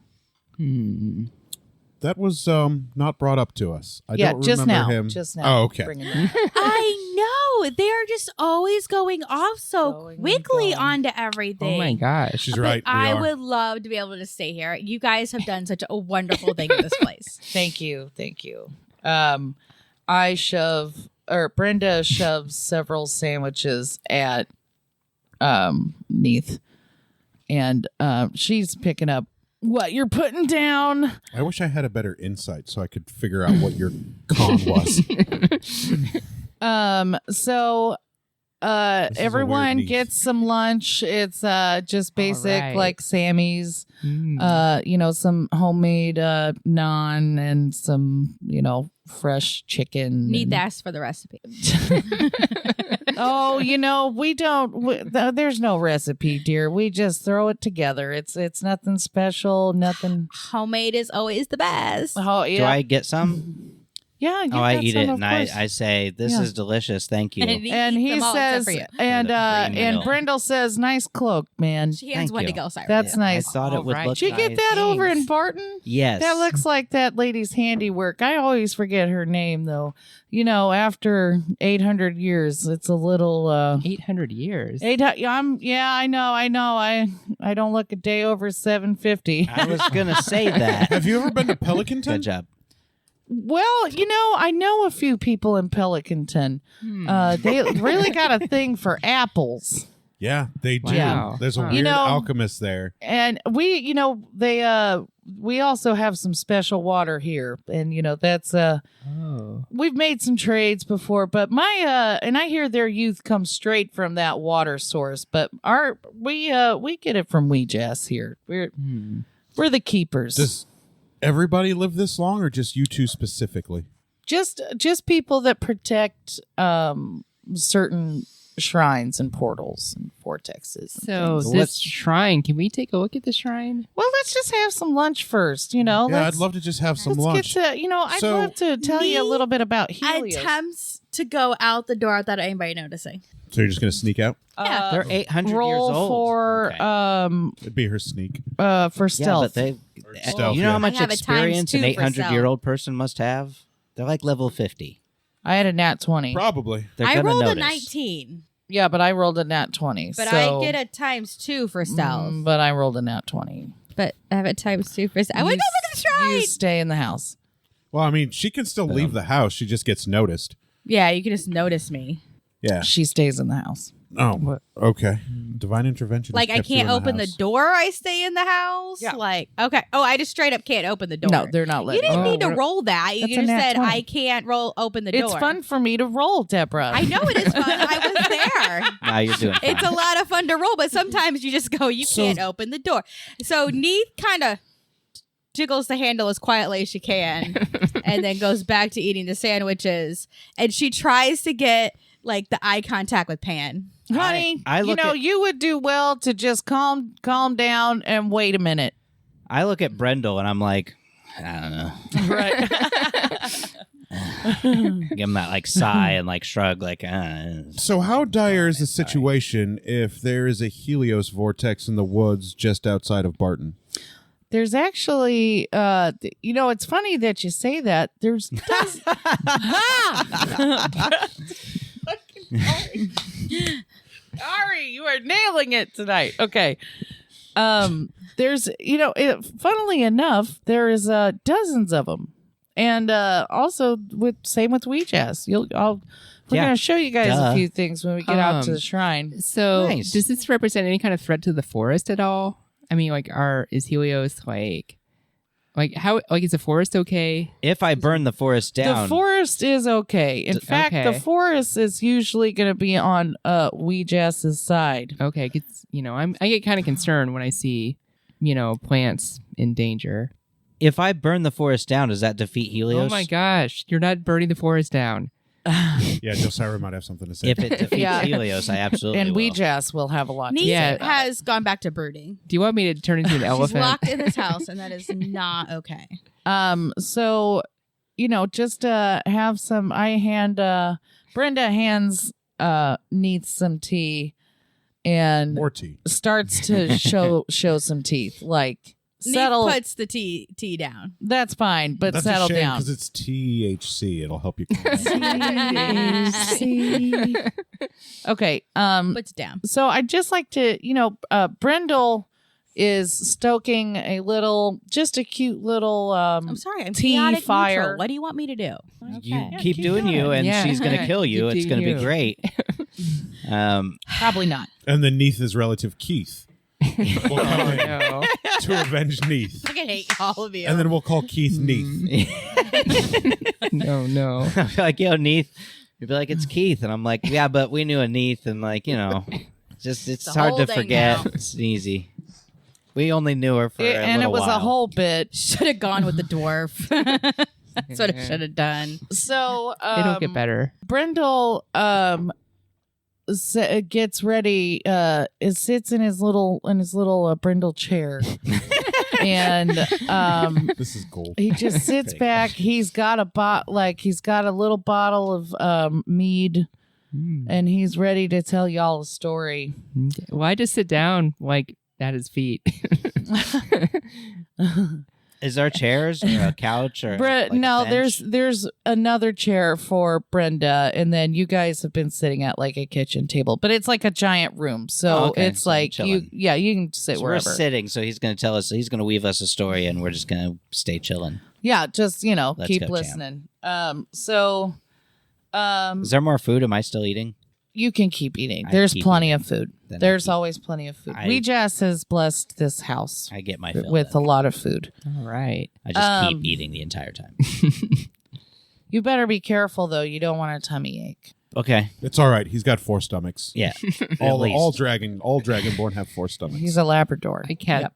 That was not brought up to us. I Yeah, don't just remember now. him. Just now. Oh, okay. Bring it back. I know. They are just always going off so Going and quickly going. onto everything. Oh my gosh. She's But right. We I are. would love to be able to stay here. You guys have done such a wonderful thing in this place. Thank you. Brenda shoves several sandwiches at Neith, and she's picking up what you're putting down. I wish I had a better insight so I could figure out what your con was. So This is a everyone weird niche. gets some lunch. It's just basic right. like Sammy's, Mm. some homemade naan and some, fresh chicken. Need and- to ask for the recipe. Oh, there's no recipe, dear. We just throw it together. It's nothing special, nothing. Homemade is always the best. Oh, yeah. Do I get some? Yeah, you Oh, I got eat some, it, of and course. I say, this Yeah. is delicious. Thank you. And he eats them all except says, for you. and For the free and meal. Brendle says, "Nice cloak, man." She hands Thank one to you. go, Cyrus. That's nice. I thought it would Alright. look Did you get nice. that over in Thanks. Barton? Yes. That looks like that lady's handiwork. I always forget her name, though. After 800 years, it's a little. 800 years. I know. I don't look a day over 750. I was going to say that. Have you ever been to Pelicanton? Good job. Well, I know a few people in Pelicanton. They really got a thing for apples. Yeah, they do. Wow. There's a Huh. weird alchemist there. And we also have some special water here. And, that's, we've made some trades before, but and I hear their youth comes straight from that water source, but we get it from Weejass here. We're the keepers. Does everybody live this long, or just you two specifically? Just people that protect certain shrines and portals and vortexes. So things. this shrine, can we take a look at the shrine? Well, let's just have some lunch first, Yeah, I'd love to just have some lunch. Get to, I'd So- love to tell you a little bit about Helios. Attempts to go out the door without anybody noticing. So you're just gonna sneak out? They're 800 years roll old. for Okay. It'd be her sneak. for Yeah, stealth. but they. Stealth, You know yeah. how much I have a times experience an 2 for 800-year-old person must have? They're like level 50. I had a nat 20. Probably. They're I gonna rolled notice. a 19, Yeah, but I rolled a nat 20. but so, I get a times 2 for stealth. But I rolled a nat 20. But I have a times 2 for stealth. I want to go look at the You shrine. stay in the house. Well, I mean, she can still leave the house. She just gets noticed. Yeah, you can just notice me. Yeah. She stays in the house. Oh, okay. Divine intervention. Like, I can't open the door. I stay in the house. Yeah. Like, okay. Oh, I just straight up can't open the door. No, they're not You letting didn't me. need to roll that. You That's a just nat said 20. I can't open the door. It's fun for me to roll, Deborah. I know it is fun. I was there. Nah, you're doing fine. It's a lot of fun to roll, but sometimes you just go, you can't open the door. So Neith kind of jiggles the handle as quietly as she can and then goes back to eating the sandwiches. And she tries to get like the eye contact with Pan. Honey, I look at- you would do well to just calm down and wait a minute. I look at Brendle and I'm like, I don't know. Right. Give him that like sigh and like shrug, like. So how dire is the situation if there is a Helios vortex in the woods just outside of Barton? There's actually, it's funny that you say that. There's Ari, you are nailing it tonight. Okay. There's, funnily enough, there is dozens of them, and also same with Weejass. We're Yeah. gonna show you guys Duh. a few things when we get out to the shrine. So Nice. does this represent any kind of threat to the forest at all? I mean, like, is Helios like how, like, is the forest okay? If I burn the forest down, The forest is okay. In fact, okay. the forest is usually going to be on Weejass's side. Okay, 'cause, I get kind of concerned when I see, plants in danger. if I burn the forest down, does that defeat Helios? Oh my gosh, you're not burning the forest down. Yeah, Josiah might have something to say. If it defeats Yeah. Helios, I absolutely And will. Weejass will have a lot to Neith say Yeah. about has gone back to brooding. Do you want me to turn into an She's elephant? locked in this house, and that is not okay. it. So, just have some, Brenda hands Neith some tea and More tea. starts to show some teeth. Like, settle. Neith puts the tea down. That's fine, but That's settle a shame down. because it's THC. It'll help you. Okay. Puts down. So I'd just like to, Brendle is stoking just a cute little I'm sorry. I'm tea chaotic fire. neutral. What do you want me to do? You keep doing you, and Yeah. she's going to kill you. Keep It's going to doing be you. great. Probably not. And then Neith is relative Keith. We'll come in No. to avenge Neith. I can hate all of you. And then we'll call Keith Neith. No. I'll be like, yo, Neith. You'd be like, it's Keith. And I'm like, yeah, but we knew a Neith. And like, it's a hard whole to thing forget. now. It's easy. We only knew her for a And little it was while. a whole bit. should have gone with the dwarf. That's what I should have done. So It'll get better. Brendle gets ready. Sits in his little Brendle chair, and This is gold. he just sits Pretty back. He's got a little bottle of mead, and he's ready to tell y'all a story. Why just sit down like at his feet? Is there chairs or a couch or like a No, bench? there's another chair for Brenda, and then you guys have been sitting at like a kitchen table, but it's like a giant room, so Oh, okay. it's So like chilling. you can sit So we're wherever. sitting, so he's going to tell us. He's going to weave us a story, and we're just going to stay chilling. Yeah, just, Let's keep go, champ. listening. Is there more food? Am I still eating? You can keep eating. I There's keep plenty eating. of food. Then I There's keep- always plenty of food. I- Weejas has blessed this house I get my fill. with a then. lot of food. All right. I just keep eating the entire time. You better be careful, though. You don't want a tummy ache. Okay. It's all right. He's got 4 stomachs. Yeah. All At least. all dragonborn have 4 stomachs. He's a Labrador.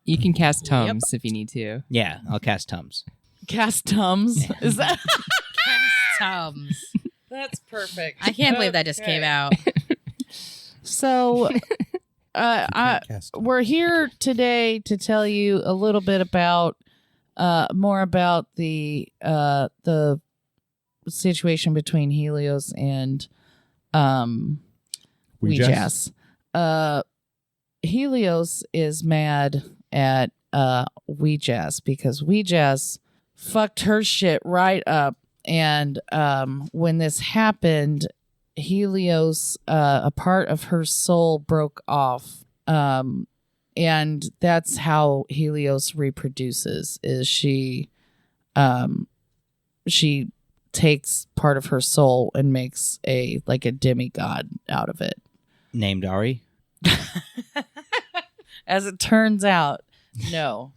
You can cast Tums if you need to. Yeah, I'll cast Tums. Cast Tums. Is that? Tums. That's perfect. I can't believe that just came out. So, Cast. we're here today to tell you a little bit about more about the situation between Helios and Weejas? Helios is mad at Weejas because Weejas fucked her shit right up, and when this happened, Helios, a part of her soul broke off, and that's how Helios reproduces. Is she takes part of her soul and makes a demigod out of it. Named Ari. As it turns out, no.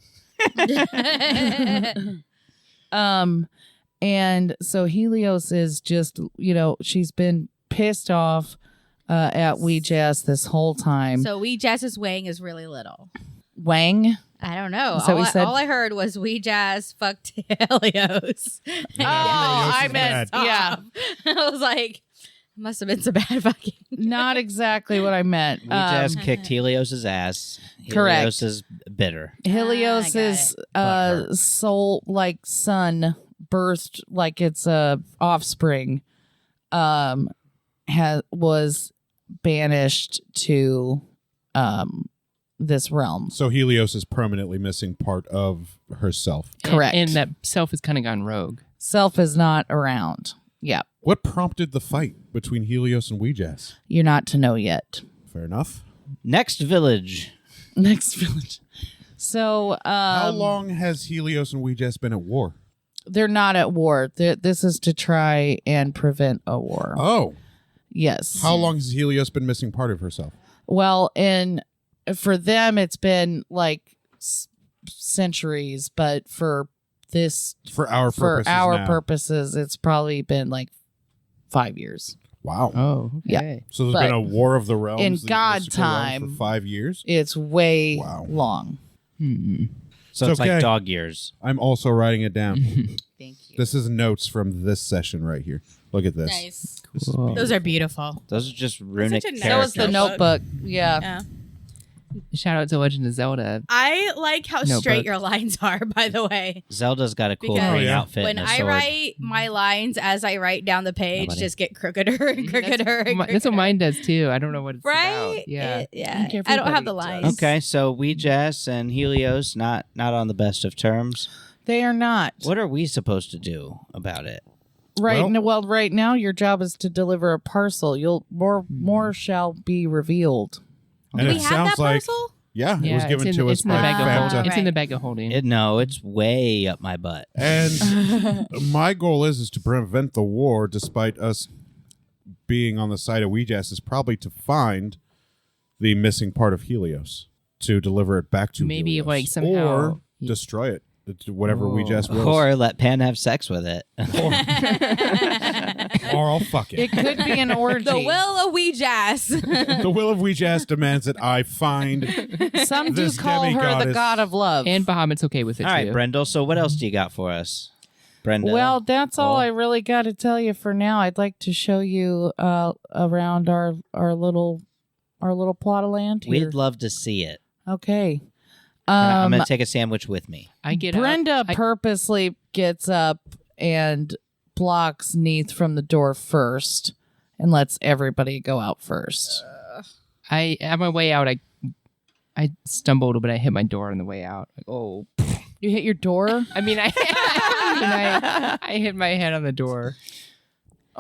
And so Helios is just, she's been pissed off at Weejas this whole time. So Weejazz's wang is really little. Wang? I don't know. Is that what he said? All I heard was Weejazz fucked Helios. Oh, Helios I is meant, bad. yeah. I was like, must have been some bad fucking. Not exactly what I meant. We just kicked Helios's ass. Correct. Helios is bitter. Helios's Butthurt. soul, son, birthed like it's a offspring, was banished to this realm. So Helios is permanently missing part of herself. Correct. And that self has kind of gone rogue. Self is not around. Yeah, What prompted the fight between Helios and Weejas? you're not to know yet. Fair enough. Next village. Next village. So, How long has Helios and Weejas been at war? they're not at war. This is to try and prevent a war. Oh, Yes. how long has Helios been missing part of herself? Well, for them, it's been centuries, but for this, For our for purposes our now. purposes, it's probably been 5 years. Wow. Oh, Yeah. okay. So there's But been a war of the realms in that God existed around time- for 5 years. It's way Wow. long. So it's okay. like dog years. I'm also writing it down. Thank you. This is notes from this session right here. Look at this. Nice. This is Cool. Those are beautiful. Those are just runic such a nice That was characters. the notebook. Yeah. Yeah. Shout out to Legend of Zelda. I like how Notebook. straight your lines are, by the way. Zelda's got a cool Because green yeah. outfit When and a I sword. write my lines as I write down the page, Nobody. just get crookeder and crookeder. And That's what mine does too. I don't know what it's Right? about. Yeah. Yeah. think I don't have the everybody lines. Okay, so Weejas and Helios not on the best of terms. They are not. What are we supposed to do about it? Right now your job is to deliver a parcel. More shall be revealed. And Do it we have sounds that like, parcel? yeah, it Yeah, was given it's to us it's in the by bag of Fanta. holding. It's in the Right. bag of holding. It's way up my butt. And my goal is to prevent the war, despite us being on the side of Weejas, is probably to find the missing part of Helios to deliver it back to Maybe, Helios. somehow- or destroy it. Whatever Oh. Weejas wills. Or let Pan have sex with it. Or I'll fuck It it. could be an orgy. The will of Weejas. The will of Weejas demands that I find Some do this call her the demigoddess. god of love. And Bahamut's okay with it All right, too. Brendel. So what else do you got for us, Brenda? Well, that's all Oh. I really got to tell you for now. I'd like to show you around our little plot of land here. we'd love to see it. Okay. I'm going to take a sandwich with me. I get up, Brenda I- purposely gets up and blocks Neith from the door first and lets everybody go out first. on my way out, I stumbled, but I hit my door on the way out. Like, oh, You hit your door? I mean, I hit my head on the door.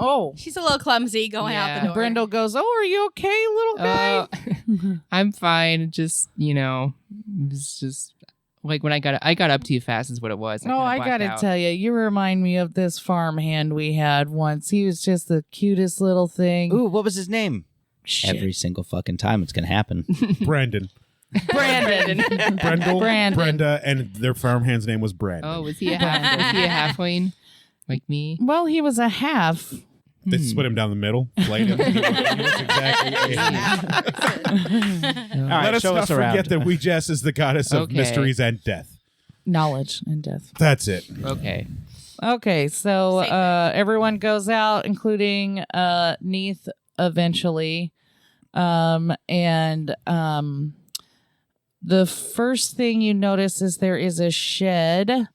Oh. She's a little clumsy going out Yeah. the door. Brendel goes, "Oh, are you okay, little guy?" I'm fine. Just, it's just like when I got up too fast is what it was. Oh, I gotta tell you, you remind me of this farmhand we had once. He was just the cutest little thing. Ooh, what was his name? Shit. Every single fucking time it's gonna happen. Brandon. Brandon. Brendle, Brandon. Brenda, and their farmhand's name was Brandon. Oh, was he a halfling like me? Well, he was a half. They split him down the middle, flayed him. He was exactly a half. All right, Let us show not us around. forget that Ouijas is the goddess of Okay. mysteries and death. Knowledge and death. That's it. Okay. Okay, so everyone goes out, including Neath eventually. The first thing you notice is there is a shed.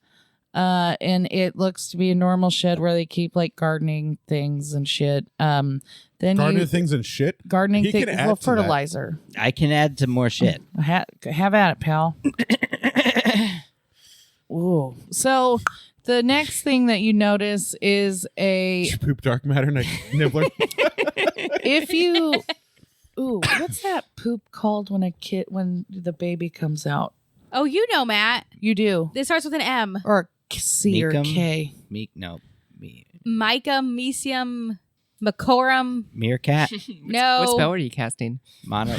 And it looks to be a normal shed where they keep like gardening things and shit. Then Gardening things and shit. gardening He things, can add well, to that. fertilizer. I can add to more shit. Have at it, pal. Ooh. So the next thing that you notice is a Did you poop dark matter, Nibbler? if you ooh, what's that poop called when the baby comes out? Oh, you know, Matt. You do. This starts with an M. Or C or Mecum? K. Mica, Mesium, Macorum. Meerkat. No. What spell are you casting? Mono.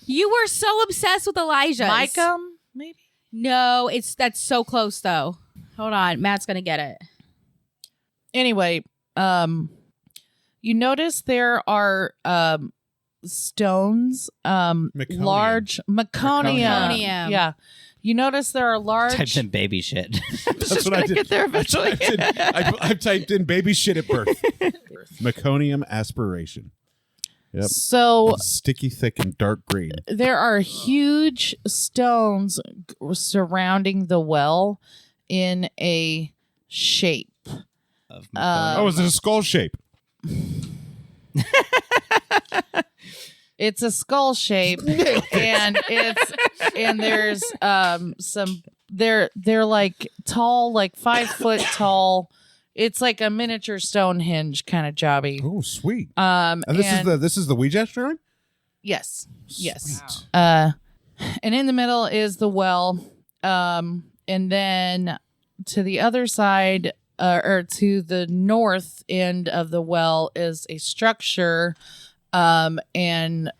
You were so obsessed with Elijah. Micum, maybe? No, that's so close though. Hold on, Matt's gonna get it. Anyway, you notice there are stones, large meconium. Meconium. Yeah. You notice there are large Typed in baby shit. That's what I did. get there eventually. I typed in baby shit at birth. Meconium aspiration. Yep. So Sticky, thick, and dark green. there are huge stones surrounding the well in a shape. Of Oh, is it a skull shape? It's a skull shape, and there's some they're like tall, like 5 foot tall. It's like a miniature Stonehenge kind of jobby. Oh, sweet. And This is the Ouija shrine? yes, yes. Sweet. And in the middle is the well, and then to the other side, or to the north end of the well is a structure. And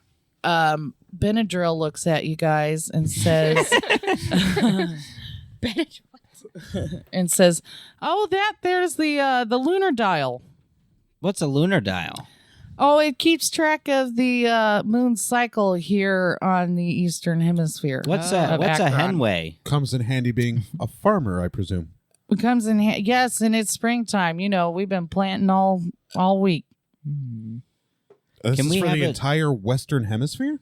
Benadryl looks at you guys and says, "Oh, there's the lunar dial. What's a lunar dial? Oh, it keeps track of the moon cycle here on the Eastern Hemisphere. What's of a Acheron. henway? Comes in handy being a farmer, I presume. It comes in yes, and it's springtime. You know, we've been planting all week. This Can is we for have the it- entire Western Hemisphere?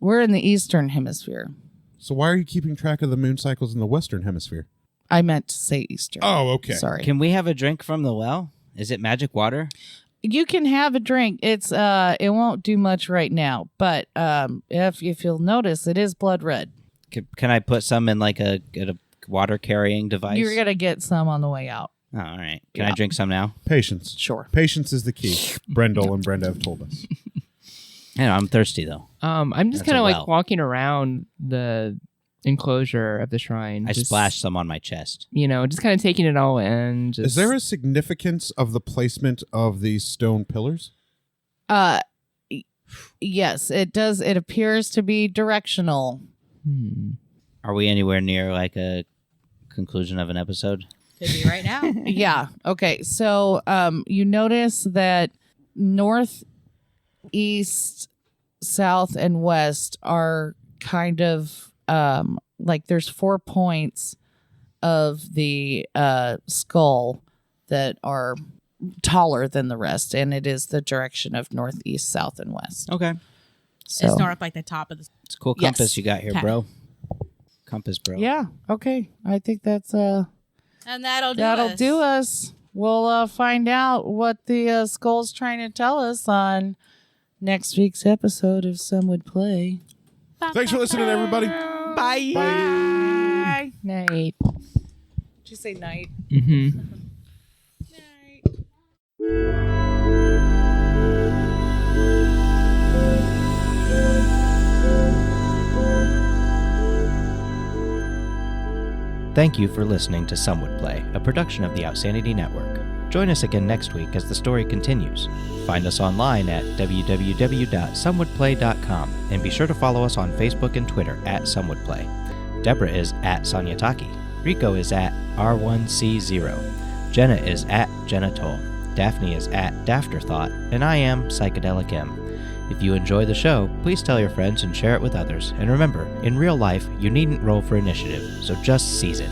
We're in the Eastern Hemisphere. So why are you keeping track of the moon cycles in the Western Hemisphere? I meant to say Eastern. Oh, okay. Sorry. Can we have a drink from the well? Is it magic water? You can have a drink. It's it won't do much right now, but if you'll notice, it is blood red. Can I put some in like a water carrying device? You're gonna get some on the way out. Oh, all right. Can I drink some now? Patience. Sure. Patience is the key. Brendle and Brenda have told us. I know, I'm thirsty though. I'm just That's kind a of like well. walking around the enclosure of the shrine. I just, splashed some on my chest. just kind of taking it all in. Just, Is there a significance of the placement of these stone pillars? Yes, it does. It appears to be directional. Are we anywhere near like a conclusion of an episode? Could be right now. Yeah. Okay. So you notice that north, east, south, and west are kind of like there's 4 points of the skull that are taller than the rest, and it is the direction of northeast, south, and west. Okay. So It's north, like the top of the. It's a cool Yes. compass you got here, Okay. bro. Compass, bro. yeah. Okay. I think that's And that'll do us. We'll find out what the skull's trying to tell us on next week's episode of Some Would Play. Thanks for listening, everybody. Bye. Bye. Night. Did you say night? Mm-hmm. Thank you for listening to Some Would Play, a production of the Outsanity Network. Join us again next week as the story continues. Find us online at www.somewouldplay.com and be sure to follow us on Facebook and Twitter at SomeWouldPlay. Deborah is at Sonyataki. Rico is at R1C0. Jenna is at Jenatol. Daphne is at Dafterthought. And I am Psychedelic M. If you enjoy the show, please tell your friends and share it with others. And remember, in real life, you needn't roll for initiative, so just seize it.